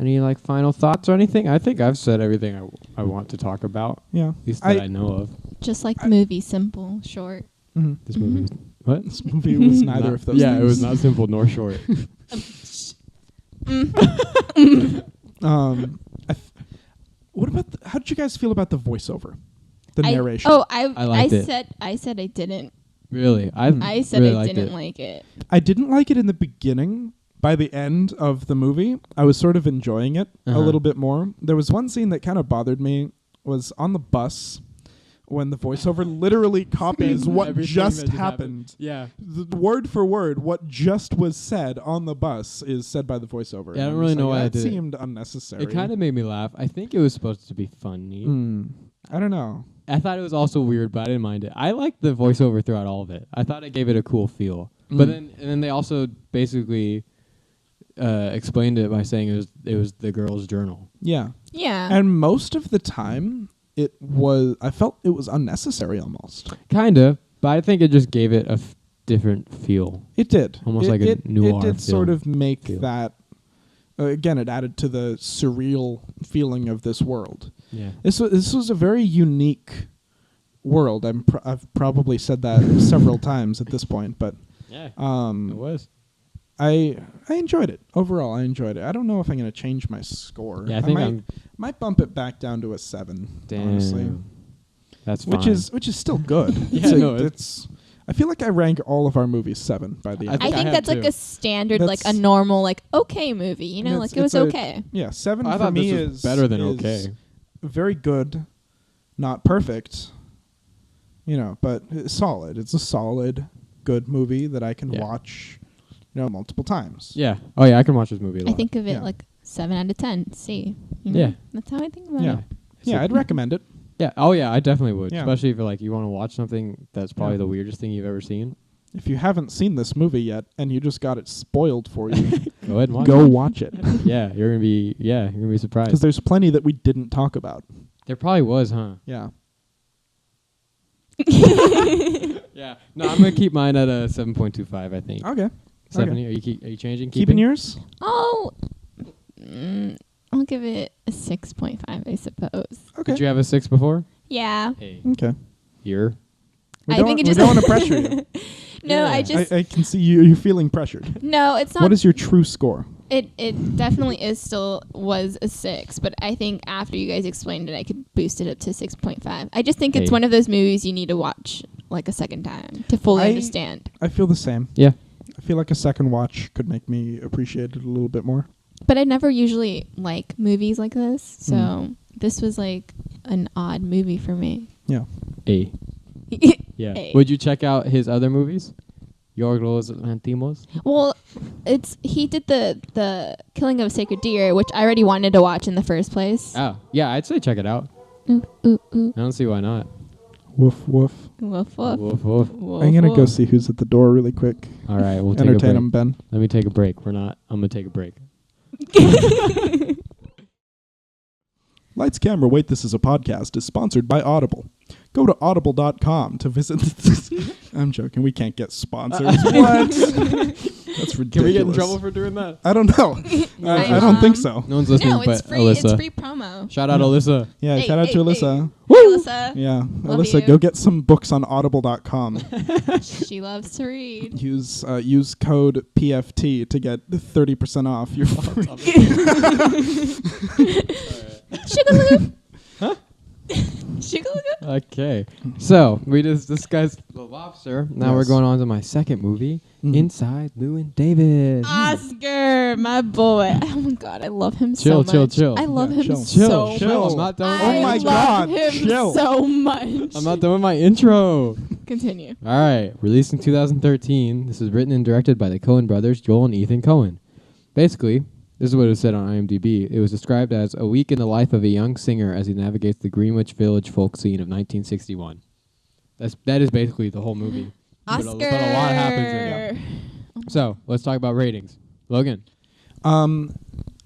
any, like, final thoughts or anything? I think I've said everything I want to talk about. Yeah. At least that I know of. Just like the movie, simple, short. Mm-hmm. This movie was... What? This movie was neither of those Yeah, things. it was not simple nor short. What about... how did you guys feel about the voiceover? The narration? I liked it. I said I didn't. Really? I said really I liked didn't it. like it. I didn't like it in the beginning. By the end of the movie, I was sort of enjoying it a little bit more. There was one scene that kind of bothered me, was on the bus when the voiceover literally copies what Everything just that happened. Yeah. The word for word, what just was said on the bus is said by the voiceover. Yeah, I And don't I'm really just know why I that did it. seemed unnecessary. It kind of made me laugh. I think it was supposed to be funny. I don't know. I thought it was also weird, but I didn't mind it. I liked the voiceover throughout all of it. I thought it gave it a cool feel. But then they also basically explained it by saying it was the girl's journal. Yeah. Yeah. And most of the time, I felt it was unnecessary almost. Kind of, but I think it just gave it a different feel. It did. Almost like a noir It did sort film of make feel. that... again, it added to the surreal feeling of this world. Yeah. This was a very unique world. I've probably said that several times at this point, but Yeah. It was. I enjoyed it. Overall, I enjoyed it. I don't know if I'm going to change my score. Yeah, I think I might bump it back down to a 7, honestly. That's fine. Which is still good. Yeah, no, it's I feel like I rank all of our movies 7 by the end. I think have that's like too. a standard, like a That's- normal, like okay movie. You know, It's- like it was it's a- okay. Yeah, 7 I for thought me this was is better than is okay. very good, not perfect, but solid. It's a solid, good movie that I can watch, multiple times. Yeah. Oh yeah, I can watch this movie a lot. I think of it Yeah. like 7 out of 10. C. Yeah. That's how I think about Yeah. it. Yeah, I'd recommend it. Yeah. Oh yeah, I definitely would. Yeah. Especially if you want to watch something that's probably Yeah. the weirdest thing you've ever seen. If you haven't seen this movie yet and you just got it spoiled for you, Go ahead and watch go it. watch it. Yeah, you're gonna be Because surprised. there's plenty that we didn't talk about. There probably was, huh? Yeah. Yeah. No, I'm gonna keep mine at a 7.25. I think. Okay. 70. Are you changing? Keeping yours? Oh, I'll give it a 6.5, I suppose. Okay. Did you have a 6 before? Yeah. Hey. Okay. Here. We I don't, think it we just don't want to pressure you. No, Yeah. I just I can see you're feeling pressured. no. It's not. What is your true score? It definitely was a 6, but I think after you guys explained it, I could boost it up to 6.5. I just think it's Hey. one of those movies you need to watch like a second time to fully understand. I feel the same. Yeah. I feel like a second watch could make me appreciate it a little bit more. But I never usually like movies like this, so Mm. this was like an odd movie for me. Yeah. A. Yeah. Hey. Would you check out his other movies? Yorgos Lanthimos? Well, he did the Killing of a Sacred Deer, which I already wanted to watch in the first place. Oh, yeah, I'd say check it out. Ooh, ooh, ooh. I don't see why not. Woof, woof. Woof, woof. Woof, woof. Woof, I'm going to go woof. see who's at the door really quick. All right, we'll take a Entertain break. him, Ben. Let me take a break. I'm going to take a break. Lights, Camera, Wait, This is a Podcast is sponsored by Audible. Go to audible.com to visit I'm joking. We can't get sponsors. What? That's ridiculous. Can we get in trouble for doing that? I don't know. I don't think so. No one's listening No, it's but free. Alyssa. It's free promo. Shout out Alyssa. Yeah, Hey, shout out hey, to hey. Alyssa. Hey, Alyssa. Yeah, Love Alyssa, you. go get some books on audible.com. She loves to read. Use code PFT to get 30% off your Sugar Huh? Sugar Okay. So, we just discussed The Lobster. Now we're Yes. going on to my second movie, Mhm. Inside Llewyn Davis. Oscar, my boy. Oh my god, I love him Chill, so chill, much. chill. I love Yeah, him chill. so Chill. much. I'm not done. Oh my I God, love him chill. so much. I'm not done with my intro. Continue. All right. Released in 2013. This is written and directed by the Coen brothers, Joel and Ethan Coen. Basically, this is what it said on IMDb. It was described as a week in the life of a young singer as he navigates the Greenwich Village folk scene of 1961. That is basically the whole movie. Oscar. But a lot happens in it. So, let's talk about ratings. Logan.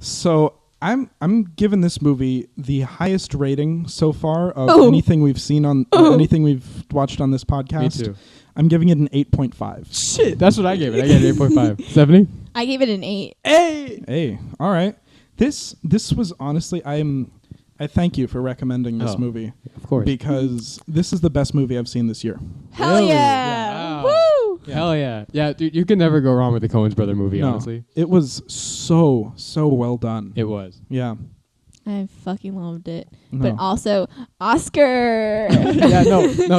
So I'm giving this movie the highest rating so far of Oh. anything we've seen on anything we've watched on this podcast. Me too. I'm giving it an 8.5. Shit, that's what I gave it. I gave it 8.5. 70? I gave it an 8. Hey, all right. This was honestly I thank you for recommending this Oh, movie Of course. because this is the best movie I've seen this year. Hell Really? yeah. Wow. Woo! Hell yeah. Yeah, dude, you can never go wrong with the Coen's brother movie, No, honestly. it was so well done. It was. Yeah. I fucking loved it. No. But also, Oscar. Yeah,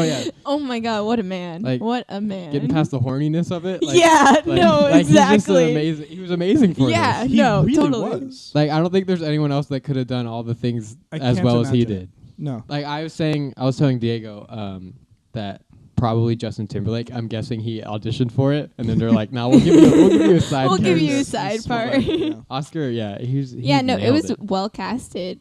yeah. Oh my god, what a man. Like, what a man. Getting past the horniness of it. Like, yeah, like, no, like exactly. He's just an amazing. He was amazing for Yeah. this. He no, really totally. was. Like, I don't think there's anyone else that could have done all the things I as can't well as he imagine. did. No. Like I was telling Diego that probably Justin Timberlake. I'm guessing he auditioned for it, and then they're like, "No, we'll give you a side. We'll give you a character." side He's smart. part. Yeah. Oscar, yeah, he Yeah, no, it nailed was well casted.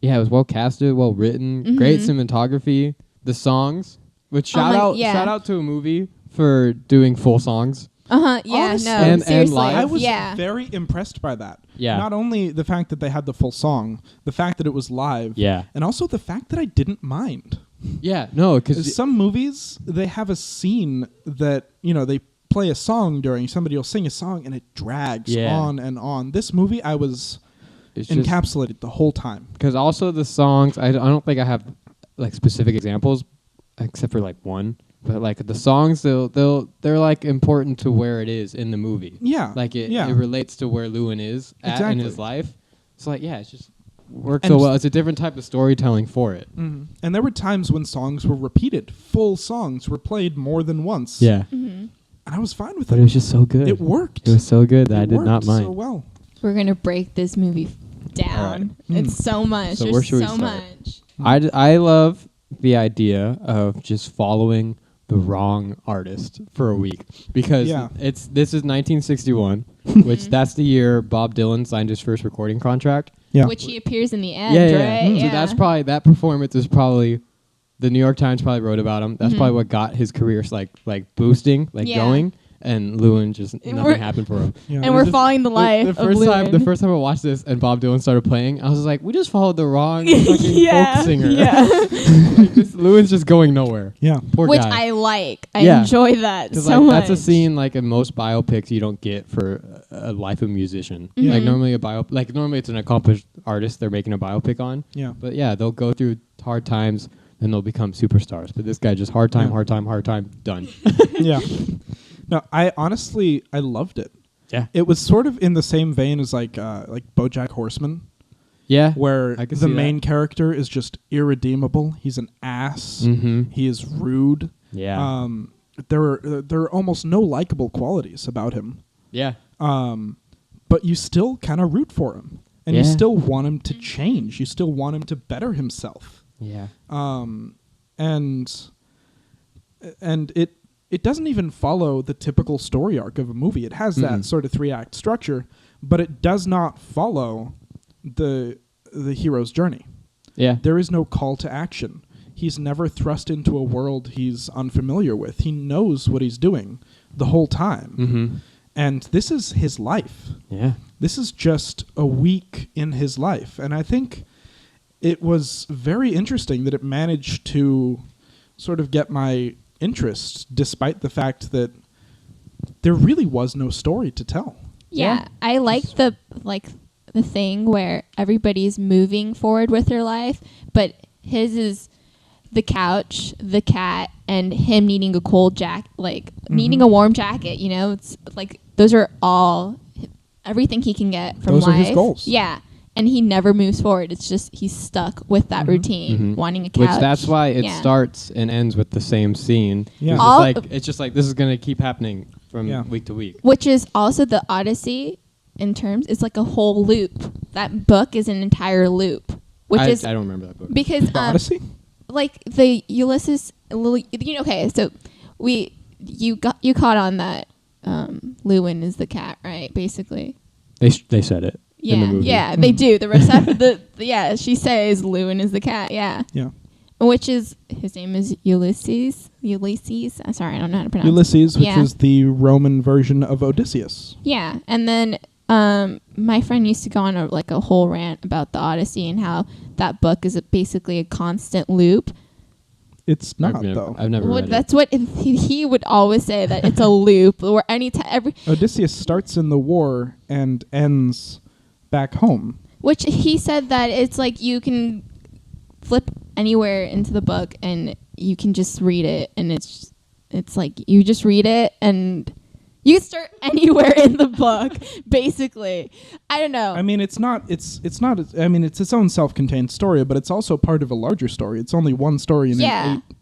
Yeah, it was well casted, well written, Mhm. great cinematography, the songs. Which shout out to a movie for doing full songs. Yeah, Honestly. no, And seriously. live. I was yeah. very impressed by that. Yeah. Not only the fact that they had the full song, the fact that it was live, Yeah. and also the fact that I didn't mind. Yeah, no, because Some movies, they have a scene that, they play a song during, somebody will sing a song and it drags Yeah. on and on. This movie, I was it's just encapsulated the whole time. because also the songs. I don't think I have like specific examples, except for like one. But like the songs, they're like important to where it is in the movie. Yeah. Like it yeah. relates to where Llewyn is at in Exactly. his life. It's like it just works And so s- well. It's a different type of storytelling for it. Mhm. And there were times when songs were repeated. Full songs were played more than once. Yeah, Mhm. And I was fine with but it. it was just so good. It worked. It was so good that I It did not worked mind. so well. We're going to break this movie down. It's so much. So where There's should we so start? much. I love the idea of just following the wrong artist for a week because this is 1961, which that's the year Bob Dylan signed his first recording contract. Yeah. Which he appears in the end, So right? that's probably, that performance is probably, the New York Times probably wrote about him. That's probably what got his career like boosting, going. And Llewyn just nothing happened for him. Yeah. And we're following the life of Llewyn. The first time I watched this and Bob Dylan started playing, I was like, we just followed the wrong fucking folk singer. Yeah. Llewyn's just going nowhere. Yeah. Poor Which guy. I like. I enjoy that so much. That's a scene like in most biopics you don't get for a life of musician. Like normally normally it's an accomplished artist they're making a biopic on. Yeah. But they'll go through hard times and they'll become superstars. But this guy just hard time, done. Yeah. No, I honestly loved it. Yeah. It was sort of in the same vein as like BoJack Horseman. Yeah. Where I can the see main that. character is just irredeemable. He's an ass. Mm-hmm. He is rude. Yeah. There are almost no likable qualities about him. Yeah. But you still kind of root for him. And you still want him to change. You still want him to better himself. Yeah. And it doesn't even follow the typical story arc of a movie. It has that sort of 3-act structure, but it does not follow the hero's journey. Yeah. There is no call to action. He's never thrust into a world he's unfamiliar with. He knows what he's doing the whole time. Mm-hmm. And this is his life. Yeah. This is just a week in his life. And I think it was very interesting that it managed to sort of get my interest, despite the fact that there really was no story to tell. Yeah. I like the thing where everybody's moving forward with their life, but his is the couch, the cat, and him needing a cold jacket, needing a warm jacket. It's like those are all everything he can get from those life. Are his goals. Yeah. And he never moves forward. It's just he's stuck with that routine, wanting a couch. Which that's why it starts and ends with the same scene. Yeah. It's just like this is going to keep happening from week to week. Which is also the Odyssey in terms. It's like a whole loop. That book is an entire loop. I don't remember that book. Because The Odyssey? Like the Ulysses, okay, so you caught on that Llewyn is the cat, right? Basically. They said it. Yeah, in the movie. yeah, they do. The she says Llewyn is the cat. Yeah. Yeah. Which is his name is Ulysses. Ulysses. Sorry, I don't know how to pronounce. Ulysses, which is the Roman version of Odysseus. Yeah, and then my friend used to go on a whole rant about the Odyssey and how that book is basically a constant loop. It's not though. I've never read that's what he would always say, that it's a loop where every Odysseus starts in the war and ends back home. Which he said that it's like you can flip anywhere into the book and you can just read it, and it's like you just read it and you can start anywhere in the book, basically. I don't know. I mean, it's not. I mean, it's its own self-contained story, but it's also part of a larger story. It's only one story in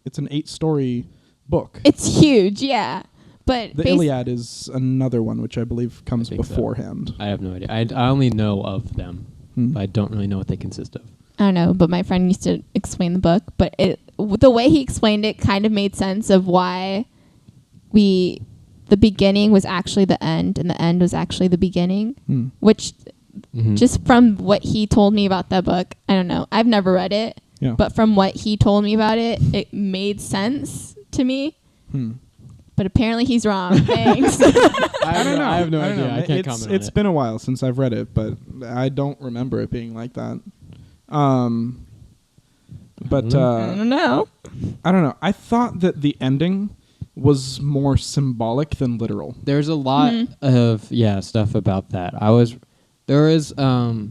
it's an 8-story book. It's huge, yeah. But the Iliad is another one, which I believe comes beforehand. So. I have no idea. I only know of them, but I don't really know what they consist of. I don't know, but my friend used to explain the book, but the way he explained it kind of made sense of why the beginning was actually the end and the end was actually the beginning, which just from what he told me about that book, I don't know. I've never read it, but from what he told me about it, it made sense to me. But apparently he's wrong. Thanks. I don't know. I have no idea. I can't comment on it. It's been a while since I've read it, but I don't remember it being like that. But I don't know. I thought that the ending was more symbolic than literal. There's a lot of stuff about that. There is the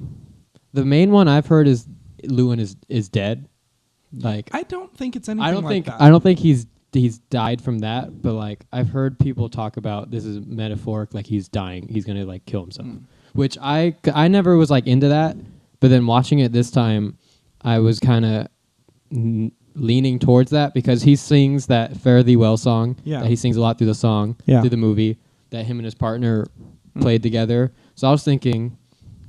main one I've heard is Llewyn is dead. Like I don't think it's anything like that. I don't think he's died from that, but like I've heard people talk about this is metaphoric, like he's dying, he's gonna like kill himself, which I never was like into that, but then watching it this time, I was kind of leaning towards that because he sings that Fare Thee Well song that he sings a lot through the song, through the movie, that him and his partner played together. So I was thinking,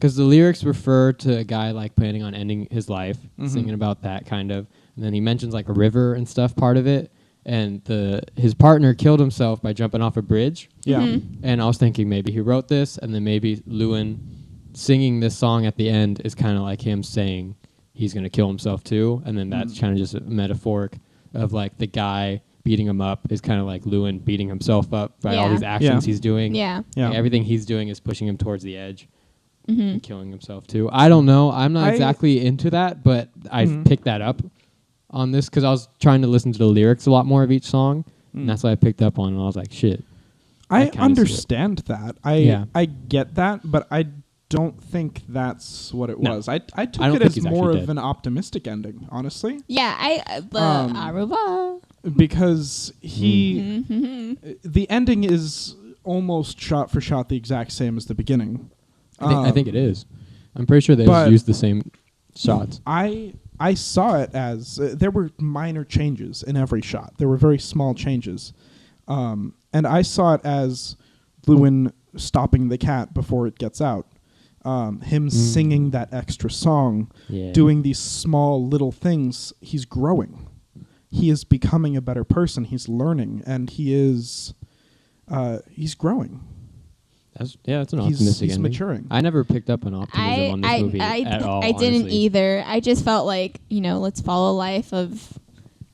because the lyrics refer to a guy like planning on ending his life, singing about that kind of, and then he mentions like a river and stuff part of it, and his partner killed himself by jumping off a bridge. Yeah. And I was thinking maybe he wrote this, and then maybe Llewyn singing this song at the end is kind of like him saying he's gonna kill himself too, and then that's kind of just a metaphoric of like the guy beating him up is kind of like Llewyn beating himself up by all these actions he's doing. Yeah. Like everything he's doing is pushing him towards the edge and killing himself too. I don't know. I'm not exactly into that, but I picked that up on this because I was trying to listen to the lyrics a lot more of each song, and that's what I picked up on, and I was like, shit. I understand that. I get that, but I don't think that's what it was. I took it as more of an optimistic ending, honestly. Yeah, Aruba. Because the ending is almost shot for shot the exact same as the beginning. I think it is. I'm pretty sure they just used the same shots. I saw it as there were minor changes in every shot. There were very small changes. And I saw it as Llewyn stopping the cat before it gets out. Him singing that extra song, doing these small little things. He's growing. He is becoming a better person. He's learning, and he's growing. That's an optimistic he's ending. Maturing. I never picked up on optimism on this movie at all. I didn't honestly. either. I just felt like, let's follow a life of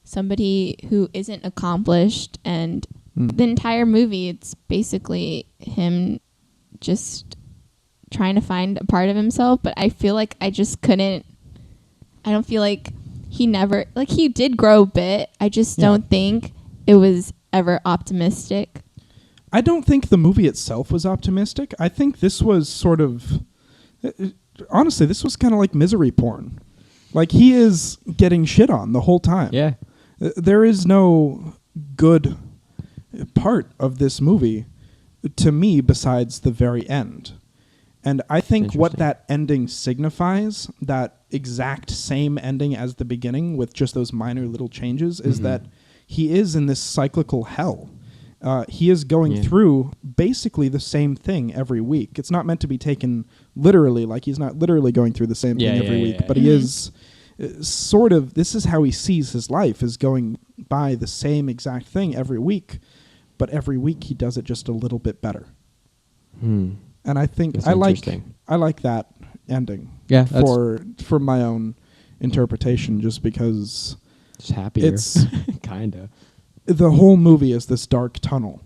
somebody who isn't accomplished, and the entire movie, it's basically him just trying to find a part of himself. But I feel like I just couldn't. I don't feel like he did grow a bit. I just don't think it was ever optimistic. I don't think the movie itself was optimistic. I think this was sort of, honestly, this was kind of like misery porn. Like, he is getting shit on the whole time. Yeah. There is no good part of this movie to me besides the very end. And I think what that ending signifies, that exact same ending as the beginning with just those minor little changes, is that he is in this cyclical hell. He is going through basically the same thing every week. It's not meant to be taken literally, like he's not literally going through the same thing every week, but he is sort of, this is how he sees his life, is going by the same exact thing every week, but every week he does it just a little bit better. And I think I like that ending. Yeah, for my own interpretation, just because it's happier. It's kinda. The whole movie is this dark tunnel,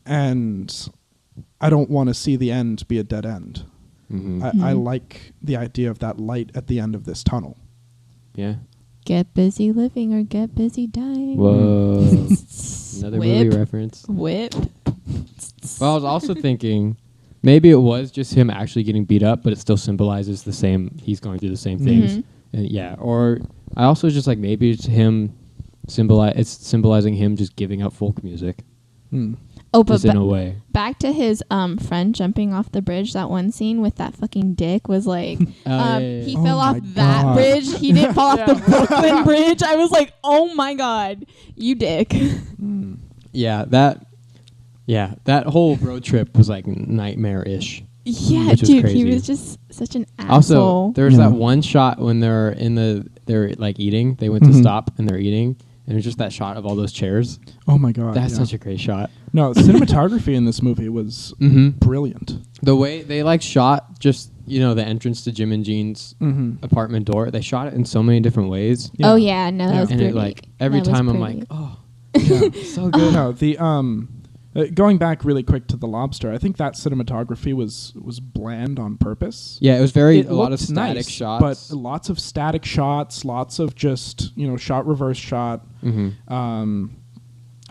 and I don't want to see the end be a dead end. I like the idea of that light at the end of this tunnel. Yeah. Get busy living or get busy dying. Whoa. Another movie reference. Whip. Well, I was also thinking maybe it was just him actually getting beat up, but it still symbolizes the same. He's going through the same things. And or I also just like maybe it's him it's symbolizing him just giving up folk music. Oh, but in a way. Back to his friend jumping off the bridge, that one scene with that fucking dick was like, he fell off that bridge. He didn't fall off the Brooklyn Bridge. I was like, oh my God, you dick. Yeah, that whole road trip was like nightmare-ish. Yeah, dude, he was just such an asshole. Also, there's that one shot when they're like eating. They went to stop and they're eating. And it's just that shot of all those chairs. Oh my God. That's such a great shot. No, cinematography in this movie was brilliant. The way they like shot just, the entrance to Jim and Jean's apartment door, they shot it in so many different ways. Yeah. Oh yeah, no, that was pretty. And every time I'm like, oh, so good. No, the going back really quick to the Lobster, I think that cinematography was bland on purpose. Yeah, it was a lot of static shots. But lots of static shots, lots of just, shot, reverse shot.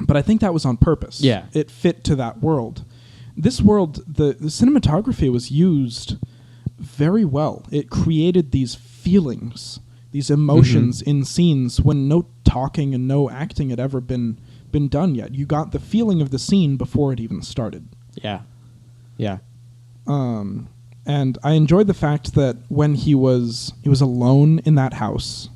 But I think that was on purpose. Yeah. It fit to that world. This world, the cinematography was used very well. It created these feelings, these emotions in scenes when no talking and no acting had ever been done yet. You got the feeling of the scene before it even started. Yeah. Yeah. And I enjoyed the fact that when he was alone in that house,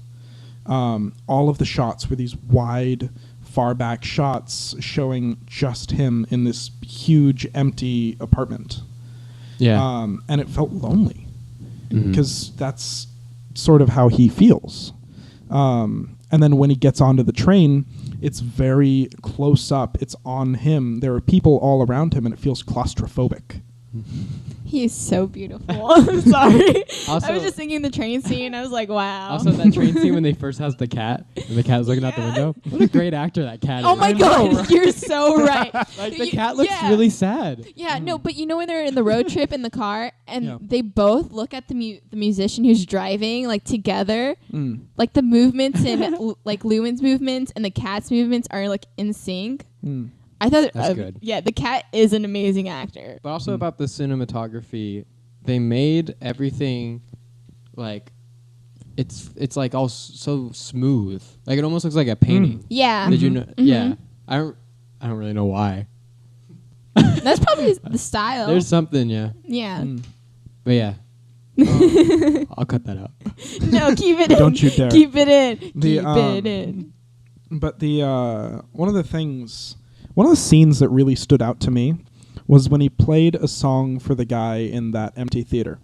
all of the shots were these wide, far back shots showing just him in this huge empty apartment. Yeah. And it felt lonely. because that's sort of how he feels. And then when he gets onto the train, it's very close up. It's on him. There are people all around him, and it feels claustrophobic. He is so beautiful. I'm sorry. Also- I was just thinking the train scene. I was like, wow. Also, that train scene when they first has the cat, and the cat is looking out the window. What a great actor that cat is. Oh my god, you're so right. Like, the cat looks really sad. Yeah, no, but you know when they're in the road trip in the car and Yeah. they both look at the musician who's driving like together, Mm. like the movements and like Llewyn's movements and the cat's movements are like in sync. Mm. I thought That's good. Yeah, the cat is an amazing actor. But also about the cinematography, they made everything like it's like all so smooth. Like it almost looks like a painting. Yeah. Did you know? Mhm. Yeah. I don't really know why. That's probably the style. There's something, yeah. Yeah. Mm. But yeah. I'll cut that out. No, keep it in. Don't you dare. Keep it in. The, Keep it in. But one of the scenes that really stood out to me was when he played a song for the guy in that empty theater.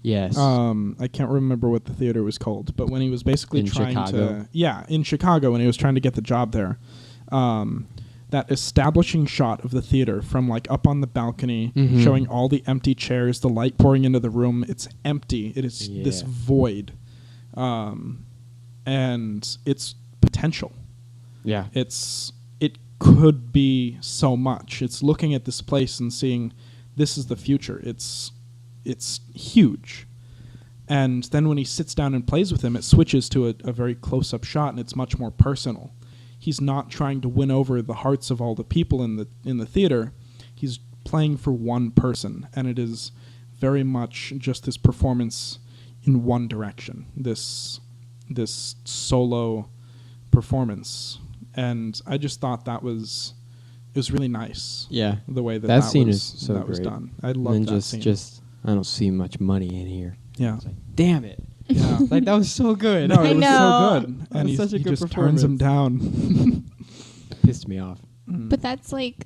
Yes. I can't remember what the theater was called, but when he was basically In trying Chicago? in Chicago, when he was trying to get the job there, that establishing shot of the theater from like up on the balcony, Mhm. showing all the empty chairs, the light pouring into the room. It's empty. It is this Yeah. void, and it's potential. Yeah. It could be so much. It's looking at this place and seeing this is the future. It's huge. And then when he sits down and plays with him, it switches to a very close-up shot, and it's much more personal. He's not trying to win over the hearts of all the people in the theater. He's playing for one person, and it is very much just this performance in one direction. This solo performance. And I just thought it was really nice. Yeah. The way That scene was, is so that was great. done. I love And that scene. just I don't see much money in here. Yeah. It's like, damn it. Yeah. Like that was so good. No, I it was know. so good. That And was such a he good just turns him down. Pissed me off. But that's like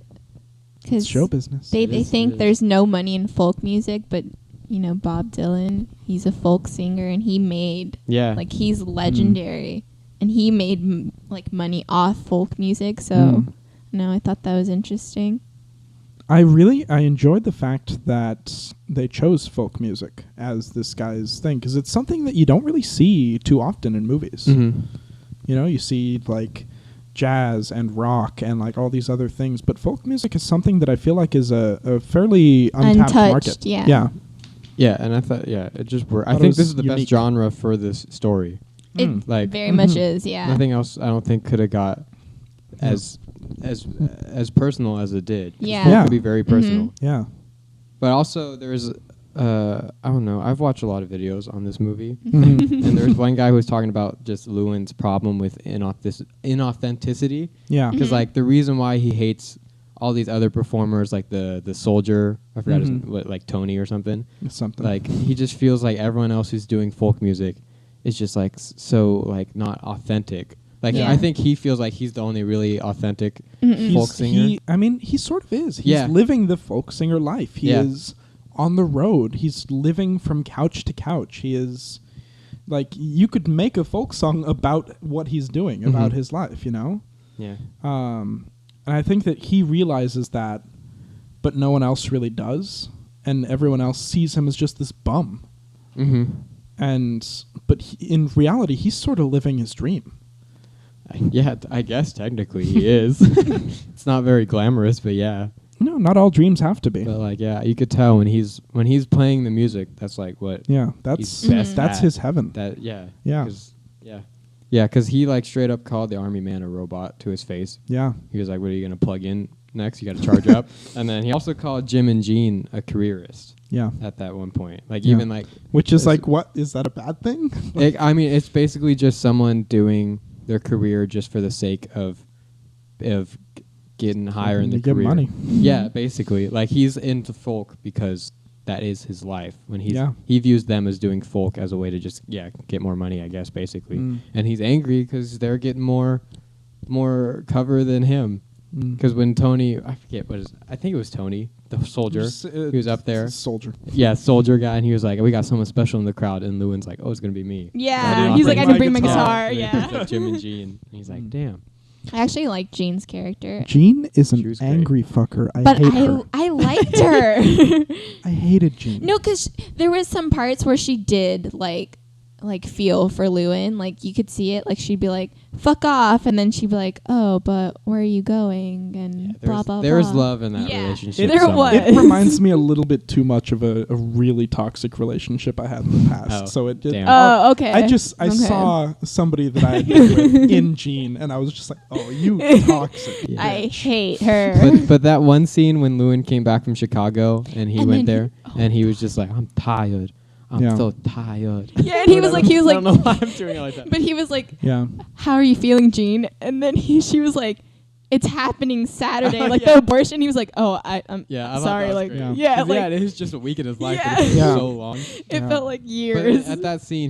It's because show business. they It is, it think is. there's no money in folk music, but you know Bob Dylan, he's a folk singer and he made Yeah. like he's legendary and he made like money off folk music. So Mm. no, I thought that was interesting. I enjoyed the fact that they chose folk music as this guy's thing, because it's something that you don't really see too often in movies. Mm-hmm. You know, you see like jazz and rock and like all these other things, but folk music is something that I feel like is a fairly untapped Untouched, market. yeah. Yeah. Yeah, and I thought it just worked. I Thought it think was this is the unique. best genre for this story. It Mm. Like very much Mhm. is, yeah. nothing else I don't think could have got Yeah. as personal as it did. 'Cause Yeah. folk Yeah. could be very personal. Yeah. But also there's I don't know. I've watched a lot of videos on this movie. Mhm. And there's one guy who was talking about just Llewyn's problem with inauthenticity. Yeah. Because Mhm. like the reason why he hates all these other performers, like the soldier, I forgot Mhm. his like Tony or something. It's something. Like he just feels like everyone else who's doing folk music is just like so like not authentic. Like Yeah. I think he feels like he's the only really authentic Mm-mm. folk singer. He sort of is. He's Yeah. living the folk singer life. He Yeah. is on the road. He's living from couch to couch. He is like, you could make a folk song about what he's doing, about Mhm. his life, you know? Yeah. And I think that he realizes that, but no one else really does. And everyone else sees him as just this bum. Mm-hmm. But in reality, he's sort of living his dream. Yeah, I guess technically he is. It's not very glamorous, but yeah. No, not all dreams have to be. But like, yeah, you could tell when he's playing the music. That's like what Yeah, he's that's best that's at. his heaven. That yeah. Yeah. 'Cause- yeah, because he like straight up called the army man a robot to his face. Yeah. He was like, "What are you gonna plug in next? You got to charge up." And then he also called Jim and Gene a careerist Yeah. at that one point. Like Yeah. even like, Which is It's- like, what? Is that a bad thing? I mean, it's basically just someone doing their career just for the sake of getting higher in You the get career. money. Yeah, basically, like he's into folk because that is his life. When he views them as doing folk as a way to just get more money, I guess, basically. Mm. And he's angry because they're getting more cover than him. Because when Tony, I forget I think it was Tony, the soldier, he was up there. Soldier. Yeah, soldier guy, and he was like, "We got someone special in the crowd," and Llewyn's like, "Oh, it's gonna be me." Yeah, he's like, "I didn't bring my guitar." And Yeah. he picks up Jim and Jean, and he's like, "Damn." I actually like Jean's character. Jean is She an was great. angry fucker. I But hate her. I liked her. I hated Jean. No, because there was some parts where she did like feel for Llewyn. Like you could see it. Like she'd be like, "Fuck off," and then she'd be like, "Oh, but where are you going?" And blah blah. There was blah. love in that Yeah, relationship. there somewhere. was. It reminds me a little bit too much of a really toxic relaxive I had in the past. Oh, So it did. damn. Oh, okay. I Okay. saw somebody that I had been with in Jean, and I was just like, "Oh, you toxic." Yeah. I hate her. But that one scene when Llewyn came back from Chicago and he And went then there and he was just like, "I'm tired. I'm Yeah. so tired." Yeah, and he was like, I don't know why I'm doing it like that. but he was like, Yeah. "How are you feeling, Jean?" And then she was like, "It's happening Saturday, like Yeah. the abortion." He was like, "Oh, I'm Yeah, I thought sorry." that was Like, great. yeah, 'Cause, like it was just a week in his life. Yeah. But it was Yeah. so long. it Yeah. felt like But years. at that scene,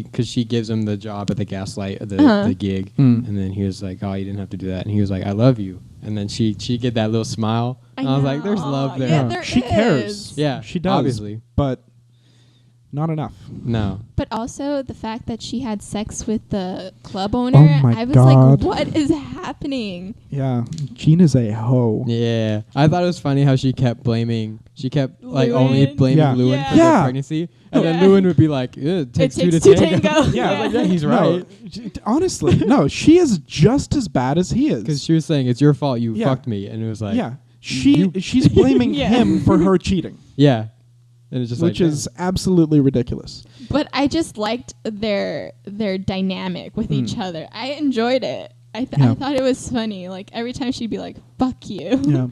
because she gives him the job at the gaslight, Uh-huh. the gig, Mm. and then he was like, "Oh, you didn't have to do that," and he was like, "I love you," and then she get that little smile. I And I was like, "There's know. love there." Yeah, there She cares. is. Yeah, She does. obviously. But not enough. No. But also the fact that she had sex with the club owner, Oh my I was God. like, what is happening? Yeah. Jean is a hoe. Yeah, I thought it was funny how she kept like only Llewyn? blaming Yeah. Llewyn Yeah. for Yeah. the pregnancy, and Yeah. then Llewyn would be like, "It takes two to takes two tango." tango. Yeah, I was like, yeah, he's No, right. honestly, no. She is just as bad as he is. Because she was saying, "It's your fault. You Yeah. fucked me," and it was like, yeah, you- she's blaming Yeah. him for her cheating, yeah, and it's just which like, is absolutely ridiculous. But I just liked their dynamic with each other. I enjoyed it. I Yeah. thought it was funny. Like every time she'd be like, "Fuck you." Yeah.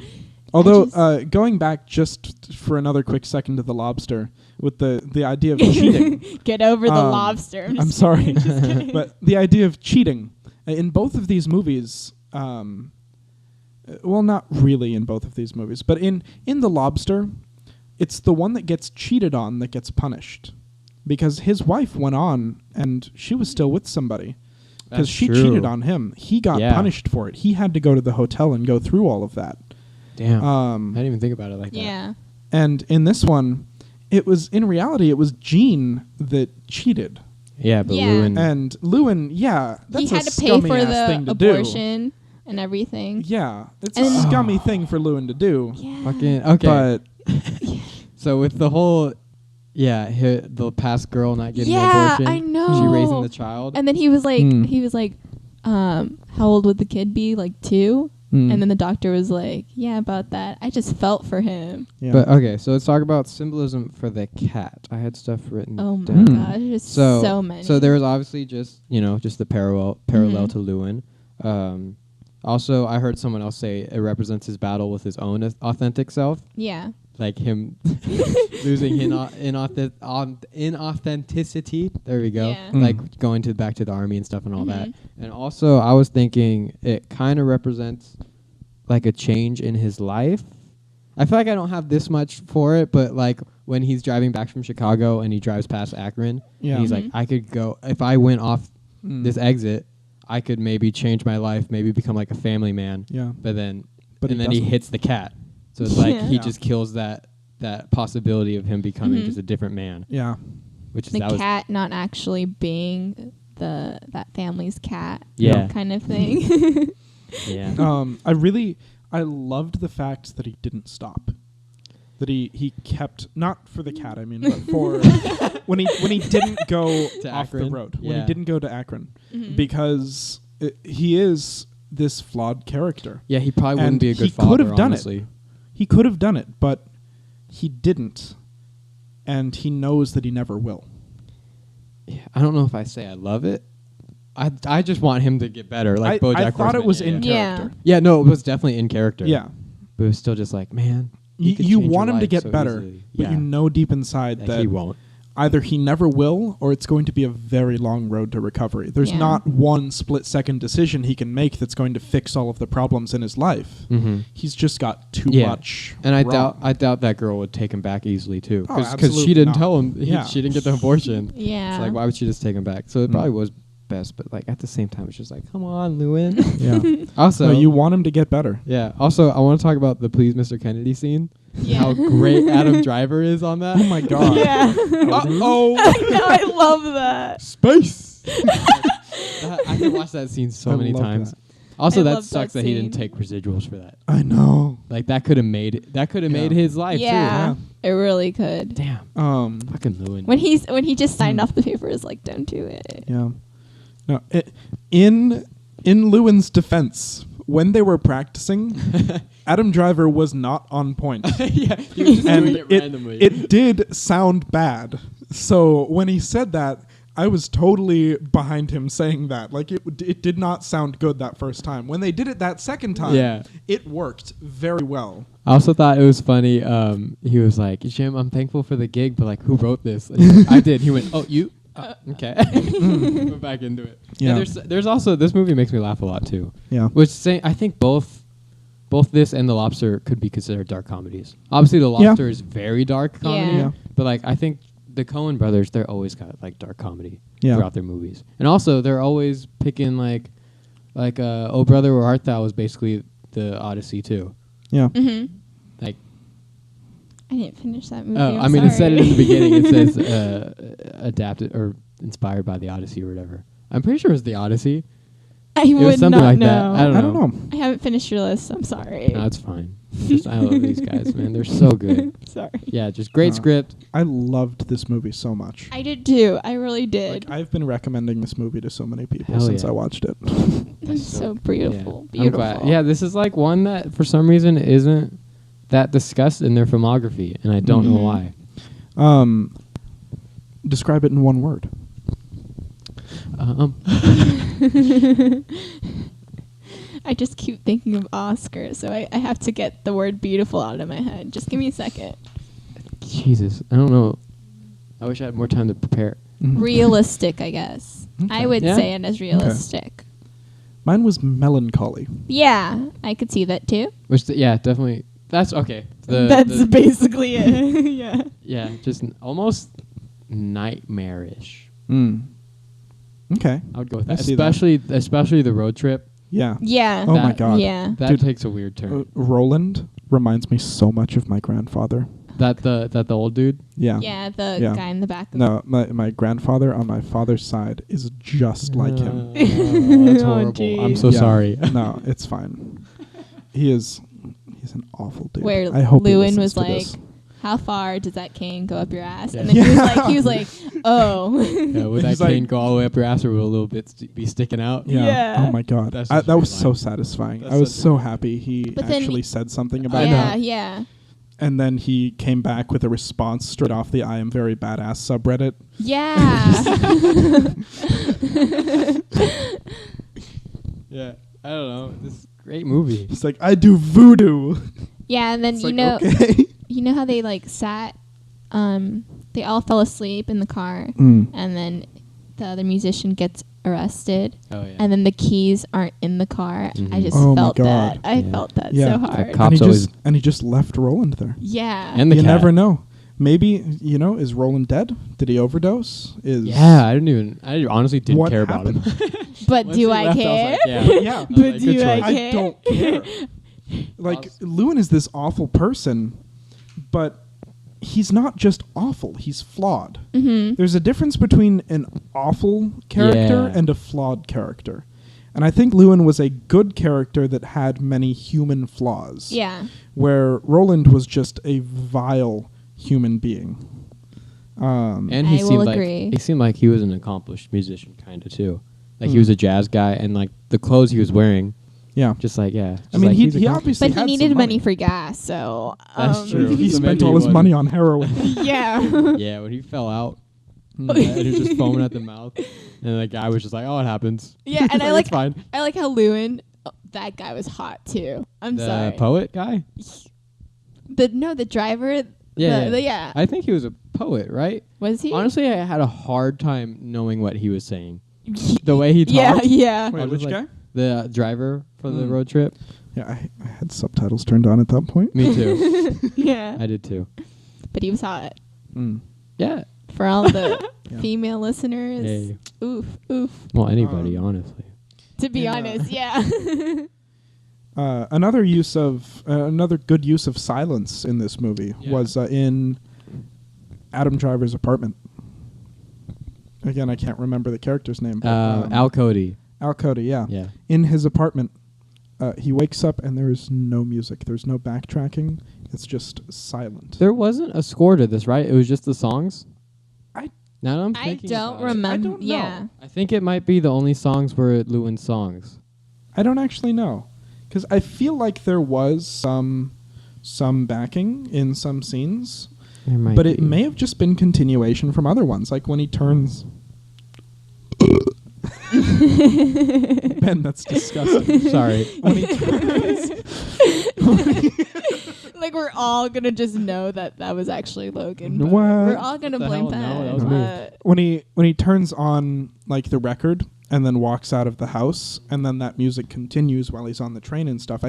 Although just- going back just for another quick second to the Lobster with the idea of cheating. Get over the Um, lobster. I'm sorry, but the idea of cheating in both of these movies. Well, not really in both of these movies, but in the Lobster, it's the one that gets cheated on that gets punished, because his wife went on and she was still with somebody because That's she true. cheated on him. He got Yeah. punished for it. He had to go to the hotel and go through all of that. damn. I Um, didn't even think about it like that. Yeah. and in this one, it was in reality it was Jean that cheated. Yeah, but Yeah. Llewyn. And Llewyn, yeah, that's He had a to pay scummy for ass the thing to abortion and everything. do. Yeah, it's And- a scummy thing for Llewyn to do. Yeah. Fucking okay. But So with the whole, the past girl not getting an Yeah, abortion, I know. she raising the child. And then he was like, Hmm. how old would the kid be? Like 2? Hmm. And then the doctor was like, yeah, about that. I just felt for him. yeah. But okay, so let's talk about symbolism for the cat. I had stuff written Oh my down. gosh, there's so many. So there was obviously just just the parallel Mhm. to Llewyn. Also, I heard someone else say it represents his battle with his own authentic self, Yeah. like him losing inauthenticity. There we go. Yeah. Mm. Like going back to the army and stuff and all that. Mhm. And also, I was thinking it kind of represents like a change in his life. I feel like I don't have this much for it, but like when he's driving back from Chicago and he drives past Akron, Yeah. and he's Mhm. like, I could go if I went off Mm. this exit, I could maybe change my life, maybe become like a family man. Yeah. But then, But and he then he doesn't. hits the cat, so it's like Yeah. he Yeah. just kills that possibility of him becoming Mhm. just a different man, Yeah. which is The that was cat not actually being that family's cat. Yeah. Kind of thing. yeah. I loved the fact that he didn't stop. That he kept, not for the cat, I mean, but for when he didn't go To off the Akron? road. When Yeah. he didn't go to Akron. Mhm. Because he is this flawed character. Yeah, he probably And wouldn't be a good he father. could have done it. honestly. He could have done it, but he didn't. And he knows that he never will. Yeah, I don't know if I say I love it. I just want him to get better. Like BoJack I thought it Horseman. was yeah, in yeah. character. Yeah, no, it was definitely in character. Yeah. But it was still just like, man, You could you change want your him to life get so better, easily. but Yeah. you know deep inside That that he won't. either he never will or it's going to be a very long road to recovery. There's Yeah. not one split-second decision he can make that's going to fix all of the problems in his life. Mm-hmm. He's just got too Yeah. much And I wrong. doubt that girl would take him back easily too, Oh, because absolutely she didn't not. tell him Yeah. she didn't get the abortion. Yeah. It's like, why would she just take him back? So it Mm. probably was best, but like at the same time, it's just like, come on, Llewyn. Yeah. Also, So you want him to get better. yeah. Also, I want to talk about the Please Mr. Kennedy scene. Yeah. How great Adam Driver is on that. Oh my god. Yeah. Uh-oh. No, I love that. Space. I can watch that scene so I many love times. that. Also, I that love sucks that that he didn't scene. take residuals for that. I know. Like that could have made Yeah. his life Yeah, too. it really could. too. Damn, fucking Llewyn. When he just signed off the paper, is like, don't do it. Yeah. No. In Llewyn's defense, when they were practicing, Adam Driver was not on point. Yeah, he was just And doing it randomly. it did sound bad. So when he said that, I was totally behind him saying that. Like it did not sound good that first time. When they did it that second time, Yeah. it worked very well. I also thought it was funny. He was like, Jim, I'm thankful for the gig, but like, who wrote this? And he's like, I did. He went, oh, you? Okay. We're back into it. Yeah. And there's also, this movie makes me laugh a lot too. Yeah. Which I think both this and The Lobster could be considered dark comedies. Obviously, The Yeah. Lobster is very dark comedy. Yeah. But like, I think the Coen brothers, they're always got like dark comedy Yeah. throughout their movies. And also, they're always picking like Oh Brother, Where Art Thou was basically the Odyssey too. Yeah. Mm-hmm. Like, I didn't finish that movie. oh, I'm I mean, it said it in the sorry. beginning. It says adapted or inspired by the Odyssey or whatever. I'm pretty sure it was the Odyssey. I It was would something not like know. that. I don't know. I haven't finished your list. I'm sorry. No, it's fine. Just, I love these guys, man. They're so good. Sorry. Yeah, just great script. I loved this movie so much. I did too. I really did. Like I've been recommending this movie to so many people Hell since yeah. I watched it. It's so beautiful. Yeah. I'm Beautiful. glad. Yeah, this is like one that for some reason isn't that discussed in their filmography, and I don't know Mhm. why. Describe it in one word. I just keep thinking of Oscar, so I have to get the word beautiful out of my head. Just give me a second. Jesus, I don't know. I wish I had more time to prepare. Mhm. Realistic, I guess. Okay. I would Yeah. say it as realistic. Mine was melancholy. Yeah, I could see that too. Which, yeah, definitely. That's okay. That's basically it. Yeah. yeah, just almost nightmarish. Okay. I would go with I that. see that. Especially the road trip. Yeah. Yeah. Oh my That- god. Yeah. That Dude, takes a weird turn. Roland reminds me so much of my grandfather. That the old dude. Yeah. Yeah, the Yeah. guy in the back. No, my grandfather on my father's side is just like him. That's Oh, horrible. I'm geez. so Yeah. sorry. No, it's fine. He's an awful dude. Where I hope he Llewyn listens was to like, this. "How far does that cane go up your ass?" Yeah. And then he was like, "Oh." Yeah, would that He's like- cane go all the way up your ass, or will a little bit be sticking out? Yeah. Yeah. Oh my god. That's That just was great so line. satisfying. That's I was such a so good line. happy he But then actually he- said something about Yeah, it. yeah, And then he came back with a response straight off the I Am Very Badass subreddit. yeah. Yeah, I don't know. This is a great movie. It's like, I do voodoo. Yeah, and then It's you like, know, okay. you know how they like sat, they all fell asleep in the car, Mm. and then the other musician gets arrested, Oh yeah. and then the keys aren't in the car. I Mhm. just Oh my felt God. that. I Yeah. felt that Yeah. so The hard. cop- Cops always- And he just left Roland there. Yeah. And the You cat. never know. Maybe, is Roland dead? Did he overdose? Yeah, I honestly didn't What care about him. but Once do he I left, care? was like, yeah. Yeah. I was But like, do good I choice. care? I don't care. Like, Llewyn is this awful person, but he's not just awful. He's flawed. Mm-hmm. There's a difference between an awful character Yeah. and a flawed character. And I think Llewyn was a good character that had many human flaws. Yeah. Where Roland was just a vile human being. And I will agree. he seemed like he was an accomplished musician, kind of too. Like he was a jazz guy, and like the clothes he was wearing, Yeah. just like yeah. I mean, he's he accomplished. obviously But he had needed some money for gas, so That's true. He So spent maybe all he his wasn't. money on heroin. yeah. Yeah, when he fell out, Mm. and he was just foaming at the mouth, and the guy was just like, "Oh, it happens." Yeah, and I It's fine. I like how Llewyn, that guy was hot too. I'm The sorry. poet guy. The driver. Yeah, Yeah. I think he was a poet, right? Was he? Honestly, I had a hard time knowing what he was saying. The way he Yeah, talked. yeah. Wait, I was which like- guy? The driver for the Mm. road trip. Yeah, I had subtitles turned on at that point. Me too. yeah. I did too. But he was hot. Mm. Yeah. for all the Yeah. female listeners. Hey. Oof, oof. Well, anybody, Um, honestly. To be And, honest, yeah. Another good use of silence in this movie Yeah. was in Adam Driver's apartment. Again, I can't remember the character's name. But, Al Cody. Al Cody, yeah. Yeah. In his apartment, he wakes up and there is no music. There's no backtracking. It's just silent. There wasn't a score to this, right? It was just the songs? I- Now that I'm I thinking don't about it, remember. I don't know. Yeah. I think it might be the only songs were Llewyn's songs. I don't actually know, because I feel like there was some backing in some scenes, There might but it be. may have just been continuation from other ones, like when he turns. Ben, that's disgusting. Sorry. When he turns, Like we're all gonna just know that was actually Logan. but What? We're all gonna What the blame hell? No, Ben. that was me. when he turns on like the record and then walks out of the house, and then that music continues while he's on the train and stuff.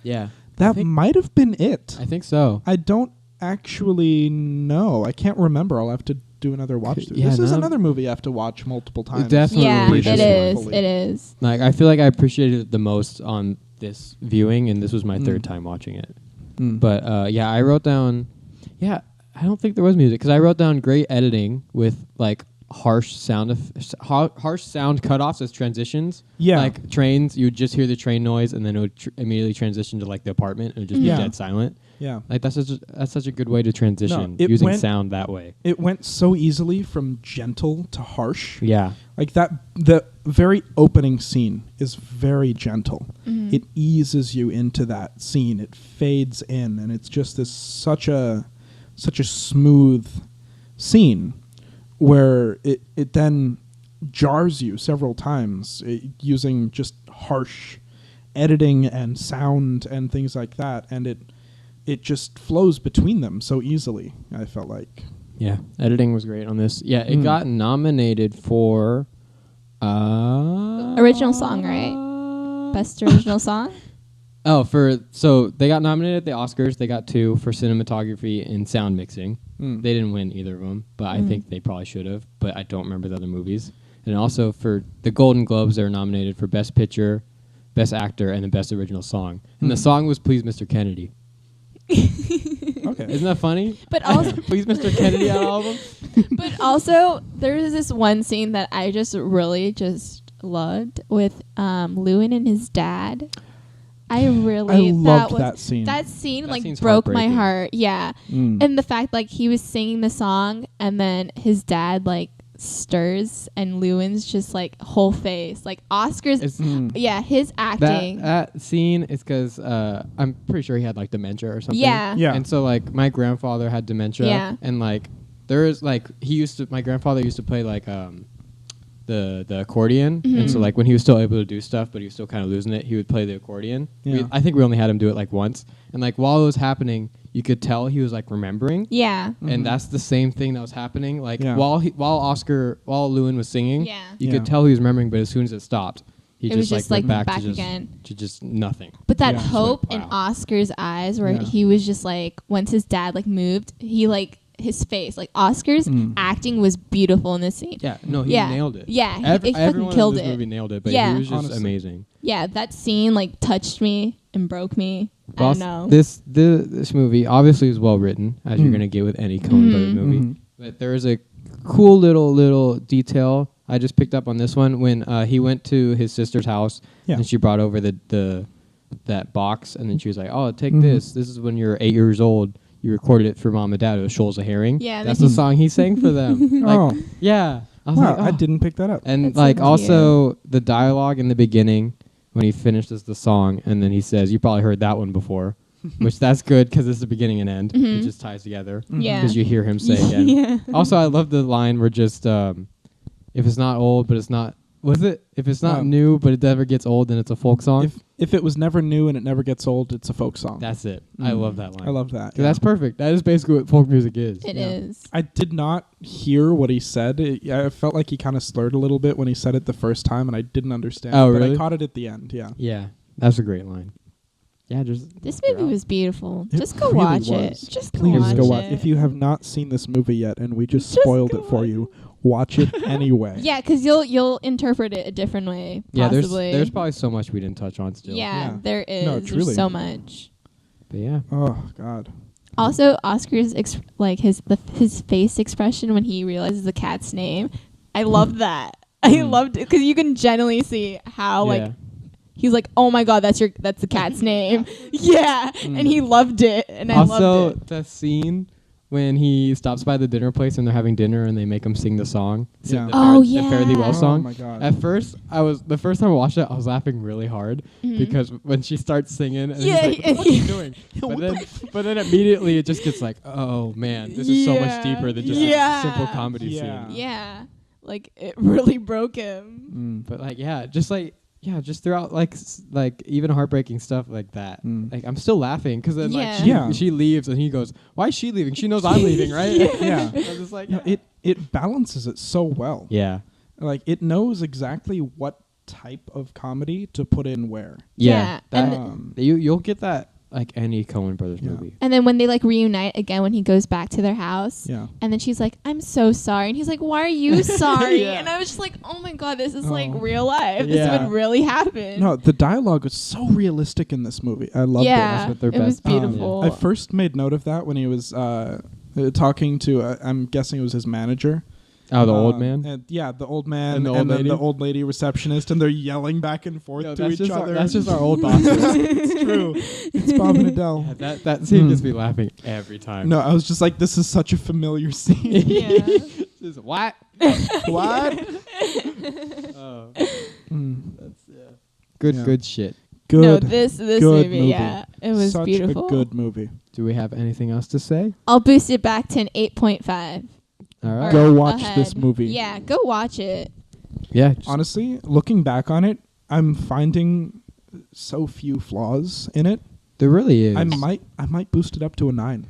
Yeah. That think- might have been it. I think so. I don't actually know. I can't remember. I'll have to do another watch through. Yeah, This is no. another movie I have to watch multiple times. definitely Yeah, Appreciate it it is. It is. Like, I feel like I appreciated it the most on this viewing, and this was my Mm. third time watching it. Mm. But yeah, I wrote down. Yeah, I don't think there was music because I wrote down great editing with like harsh sound cutoffs as transitions. Yeah. like trains, you would just hear the train noise, and then it would immediately transition to like the apartment, and it would just Yeah. be dead silent. Yeah. Like that's such a good way to transition it using went- sound that way. It went so easily from gentle to harsh. Yeah, Like that, the very opening scene is very gentle. Mhm. It eases you into that scene. It fades in, and it's just such a smooth scene where it then jars you several times using just harsh editing and sound and things like that, and it just flows between them so easily. I felt like. yeah. Editing was great on this. Yeah, it got nominated for Original song, right? Best original song. Oh, so they got nominated at the Oscars. They got 2 for cinematography and sound mixing. Mm. They didn't win either of them, but I think they probably should have. But I don't remember the other movies. And also for the Golden Globes, they were nominated for Best Picture, Best Actor, and the Best Original Song. And the song was "Please, Mr. Kennedy." Okay. Isn't that funny? But also, "Please, Mr. Kennedy" out of all of them. but also, there is this one scene that I just really just loved with Llewyn and his dad. I loved that scene. That scene That like scene's broke my heartbreaking. heart. Yeah, Mm. and the fact like he was singing the song and then his dad like stirs and Llewyn's just like whole face like Oscar's. It's- Yeah, his acting. That scene is because I'm pretty sure he had like dementia or something. Yeah. Yeah. And so like my grandfather had dementia. Yeah. And like there is like my grandfather used to play like the accordion, and so like when he was still able to do stuff, but he was still kind of losing it, he would play the accordion. Yeah. I think we only had him do it like once, and like while it was happening, you could tell he was like remembering. Yeah. And that's the same thing that was happening. Like Yeah. while Llewyn was singing, Yeah. you Yeah. could tell he was remembering, but as soon as it stopped, he It was just just, like went like, back, back to just again. to just nothing. But that Yeah. hope Like, in wow. Oscar's eyes, where Yeah. he was just like, once his dad like moved, he like his face, like Oscar's acting was beautiful in this scene. Yeah, no, he Yeah. nailed it. Yeah, he fucking everyone killed in this it. movie nailed it, but Yeah. he was just Honestly. amazing. Yeah, that scene like touched me and broke me. I Boss, don't know. This movie obviously is well written, as you're gonna get with any Coen Brothers movie. Mhm. But there is a cool little detail I just picked up on this one when he went to his sister's house Yeah. and she brought over that box, and then she was like, "Oh, take this. This is when you're 8 years old. You recorded it for mom and dad. It was Shoals of Herring." Yeah, that's they- the song he sang for them. Like, Oh. yeah. I was Wow, like, I oh. didn't pick that up. And That's like so also the dialogue in the beginning when he finishes the song, and then he says, "You probably heard that one before," which that's good because it's the beginning and end. It just ties together. Yeah. Because you hear him say again. Yeah. Also, I love the line where just if it's not old, but it's not. Was it? If it's not new, but it never gets old, then it's a folk song. If it was never new and it never gets old, it's a folk song. That's it. I love that line. I love that. 'Cause that's perfect. That is basically what folk music is. It is. I did not hear what he said. I felt like he kind of slurred a little bit when he said it the first time, and I didn't understand. Oh, But really? I caught it at the end. Yeah. Yeah, that's a great line. Yeah, just This movie was beautiful. It Just go really watch was. it. Just Please watch go watch. it. If you have not seen this movie yet, and we just Just spoiled go it for watch you, watch it anyway. Yeah, because you'll interpret it a different way. Yeah, Possibly. there's probably so much we didn't touch on still. Yeah, there is. No, There's truly. so much. But yeah. Oh God. Also, Oscar's his face expression when he realizes the cat's name. I loved that. I loved it because you can generally see how like he's like, oh my God, that's the cat's name. Yeah, and he loved it, and I also, loved it. the scene when he stops by the dinner place and they're having dinner and they make him sing the song. Yeah. The Fare Thee Well Oh song. my God. At first, the first time I watched it, I was laughing really hard because when she starts singing, and Yeah, he's like, what are you doing? But then immediately it just gets like, oh man, this is so much deeper than just a simple comedy Yeah. scene. Yeah, like it really broke him. But like, just throughout like even heartbreaking stuff like that. Like I'm still laughing because then Yeah. she leaves and he goes, why is she leaving? She knows I'm leaving, right? Yeah. I'm just like, No, it balances it so well. yeah. Like it knows exactly what type of comedy to put in where. Yeah, That, and you'll get that like any Coen Brothers Yeah. movie. And then when they like reunite again, when he goes back to their house, Yeah. and then she's like, "I'm so sorry," and he's like, "Why are you sorry?" Yeah. And I was just like, "Oh my God, this is like Oh. real life. Yeah. This would really happen." No, the dialogue was so realistic in this movie. I loved it. yeah, what they're it was best at. beautiful. I first made note of that when he was talking to, I'm guessing it was his manager. Oh, the old man. And the old man And the old then lady? the old lady receptionist, and they're yelling back and forth No, to that's each just other. that's just our old bosses. It's true. It's Bob and Adele. Yeah, that scene gets me laughing every time. No, I was just like, this is such a familiar scene. yeah. Just, what? What? Oh, Mm. that's good. Yeah. Good shit. Good. No, this good movie, movie. yeah, it was Such beautiful. a good movie. Do we have anything else to say? I'll boost it back to an 8.5. All right. Go watch ahead. this movie. Yeah, go watch it. Yeah. Honestly, looking back on it, I'm finding so few flaws in it. There really is. I might boost it up to a 9.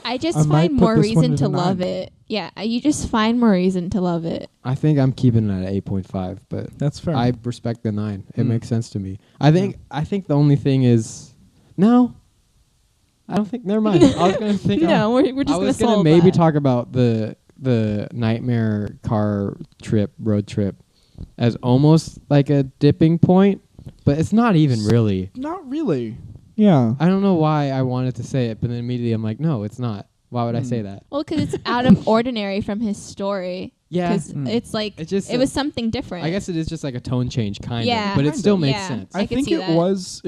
I just I might find put more this one reason at to a love 9. it. Yeah, you just find more reason to love it. I think I'm keeping it at 8.5, but That's fair. I respect the 9. It Mm. makes sense to me. I think the only thing is no. I don't think. Never mind. I was gonna think. No, we're just I was gonna solve maybe that. talk about the nightmare road trip as almost like a dipping point, but it's not even really. Not really. Yeah. I don't know why I wanted to say it, but then immediately I'm like, no, it's not. Why would I say that? Well, because it's out of ordinary from his story. Yeah. Because it's like It's just it was something different. I guess it is just like a tone change, kind Yeah. of, but it Kind still of. makes Yeah. sense. I could think see it that. was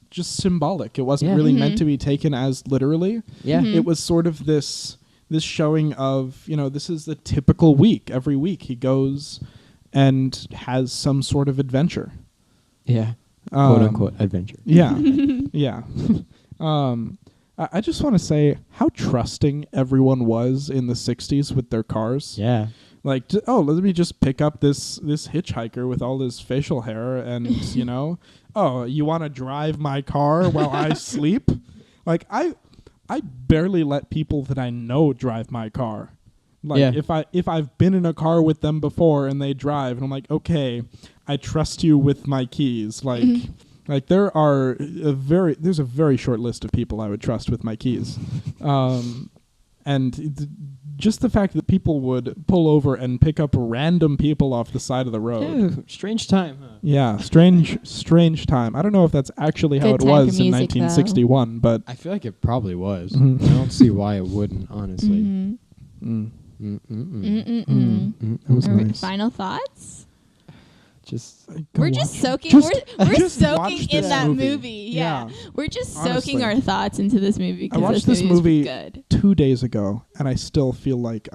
just symbolic. It wasn't Yeah. really Mhm. meant to be taken as literally. Yeah. Mhm. It was sort of this showing of, this is the typical week. Every week he goes and has some sort of adventure. Yeah. Quote unquote adventure. Yeah. Yeah. I just want to say how trusting everyone was in the 60s with their cars. Yeah. Like, let me just pick up this hitchhiker with all this facial hair and, oh, you want to drive my car while I sleep? Like, I barely let people that I know drive my car. Like, Yeah. if I've been in a car with them before and they drive, and I'm like, okay, I trust you with my keys. Like, like there's a very short list of people I would trust with my keys. And just the fact that people would pull over and pick up random people off the side of the road. Yeah, strange time, huh? Yeah, strange time. I don't know if that's actually how Good it time for was in music, though. 1961, but I feel like it probably was. Mhm. I don't see why it wouldn't, honestly. Mhm. mm, Mm-mm-mm. it was All right, nice. Final thoughts? Just We're just soaking. Just- we're just soaking watch in this that movie. movie. Yeah. We're just soaking Honestly. our thoughts into this movie. I watched this this movie is good. 2 days ago, and I still feel like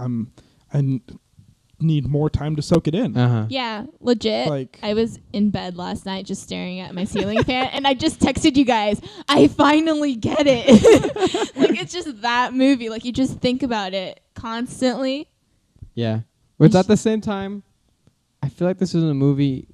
need more time to soak it in. Yeah, legit. Like- I was in bed last night just staring at my ceiling fan, and I just texted you guys, I finally get it. Like, it's just that movie. Like, you just think about it constantly. yeah. But at the same time, I feel like this is a movie.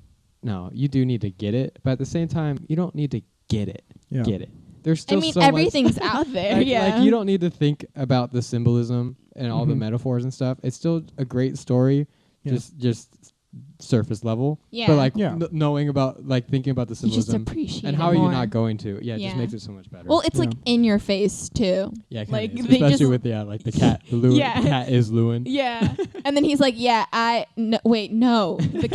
No, you do need to get it, but at the same time, you don't need to get it. Yeah. Get it. There's I still mean, so much- everything's out there. like, yeah. like you don't need to think about the symbolism and all the Mhm. metaphors and stuff. It's still a great story. Yeah. Just surface level. Yeah. But like Yeah. knowing about like thinking about the You just symbolism appreciate and it how are you more. not going to? Yeah, it just Yeah. makes it so much better. Well, it's Yeah. like in your face too. yeah, kinda like, is. they Especially just- with like the cat. The Llewyn, Yeah. the cat is Llewyn. Yeah. And then he's like, "Yeah, wait, no. The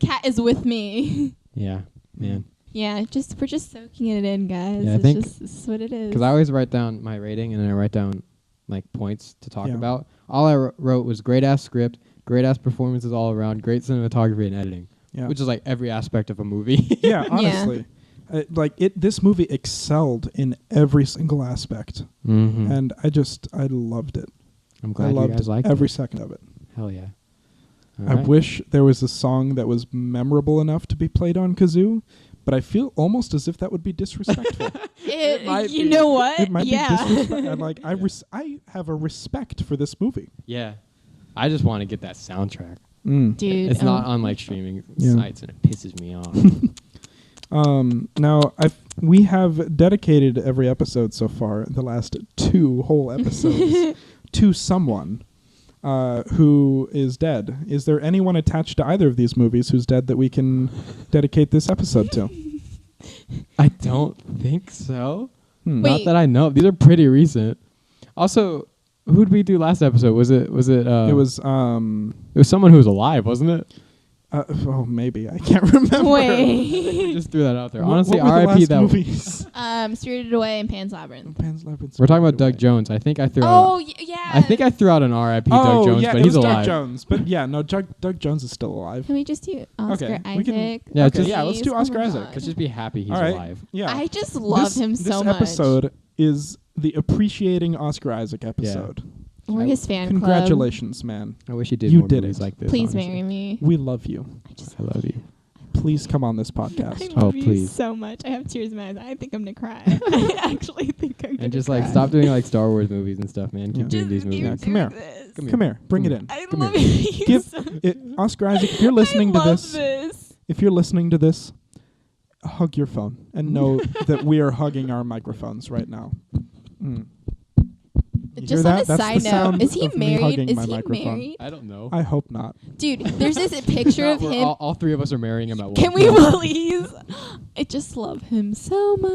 cat is with me." Yeah, man. Yeah, we're just soaking it in, guys. Yeah, I it's think- just this is what it is. Because I always write down my rating and then I write down like points to talk Yeah. about. All I wrote was great ass script, great ass performances all around, great cinematography and editing, Yeah. which is like every aspect of a movie. Yeah, honestly. This movie excelled in every single aspect. Mm-hmm. And I loved it. I'm I glad you loved guys liked every it. second of it. Hell yeah. All I right. wish there was a song that was memorable enough to be played on kazoo, but I feel almost as if that would be disrespectful. might you be. know what? It might yeah. be disrespectful. I have a respect for this movie. Yeah. I just want to get that soundtrack. Dude, It's not on like streaming Yeah. sites and it pisses me off. Now we have dedicated every episode so far, the last 2 whole episodes, to someone who is dead. Is there anyone attached to either of these movies who's dead that we can dedicate this episode to? I don't think so. Hmm. Wait. Not that I know. These are pretty recent. Also, who did we do last episode? Was it It was it was someone who was alive, wasn't it? maybe I can't remember. Wait. Just threw that out there. What- Honestly, what were the R.I.P. last that movies? Spirited Away and Pan's Labyrinth. Pan's Labyrinth. We're talking about Spirited Doug Jones. I think I threw Oh, out yeah. I think I threw out an R.I.P. Oh, Doug Jones, yeah, but it he's was alive. Doug Jones. But yeah, no, Doug Jones is still alive. Can we just do Oscar Okay, we can- Isaac? Yeah, Okay, just- yeah, let's do please? Oscar Oh my Isaac. God. Let's just be happy he's All right. alive. Yeah. I just love him so this much. episode is the appreciating Oscar Isaac episode. We're his fan club. Congratulations, man. I wish he did You more did movies it. like this. Please honestly. marry me. We love you. I love you. Please come on this I podcast. Oh, love you please. so much. I have tears in my eyes. I think I'm gonna cry. I actually think I'm gonna And just cry. like stop doing like Star Wars movies and stuff, man. Keep Yeah. doing these Just movies. keep Come here. doing this. Come Come here. Bring it in. I Come love here. you. Give so Oscar Isaac, if you're listening I to love this, if you're listening to this, hug your phone and know that we are hugging our microphones right now. Mm. You Just hear on that? a That's side the note, sound is he of me married? hugging Is my he microphone. married? I don't know. I hope not. Dude, there's this picture of him. All 3 of us are marrying him at once. Can we please? I just love him so much.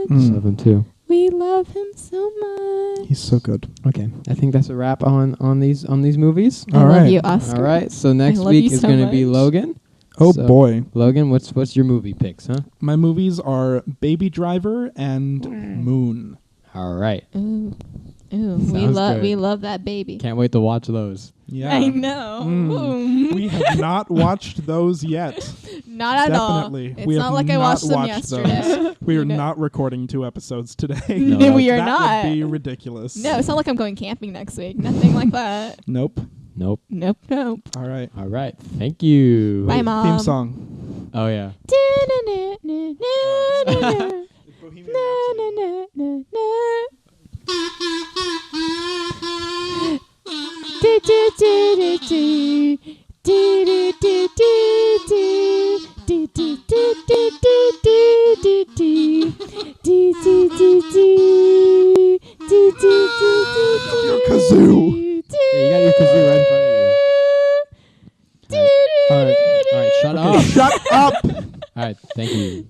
Mm. Love him too. We love him so much. He's so good. Okay, I think that's a wrap on these movies. I All love right. you, Oscar. All right, so next love week you is so going to be much. Logan. Oh So, boy. Logan, what's your movie picks, huh? My movies are Baby Driver and Moon. All right, Ooh, Sounds we good. love that baby. can't wait to watch those. Yeah. I know. Mm. We have not watched those yet. Not at all. Definitely. It's We not have like I not watched them watched yesterday. those. We are You know. not recording 2 episodes today. No, we are that not. would be ridiculous. No, it's not like I'm going camping next week. Nothing like that. Nope. Nope. Nope, nope. All right. All right, thank you. Bye, Mom. Theme song. Oh yeah. Your kazoo. Yeah, you got your kazoo right in front of you. All right, shut Okay, up. shut up. All right, thank you.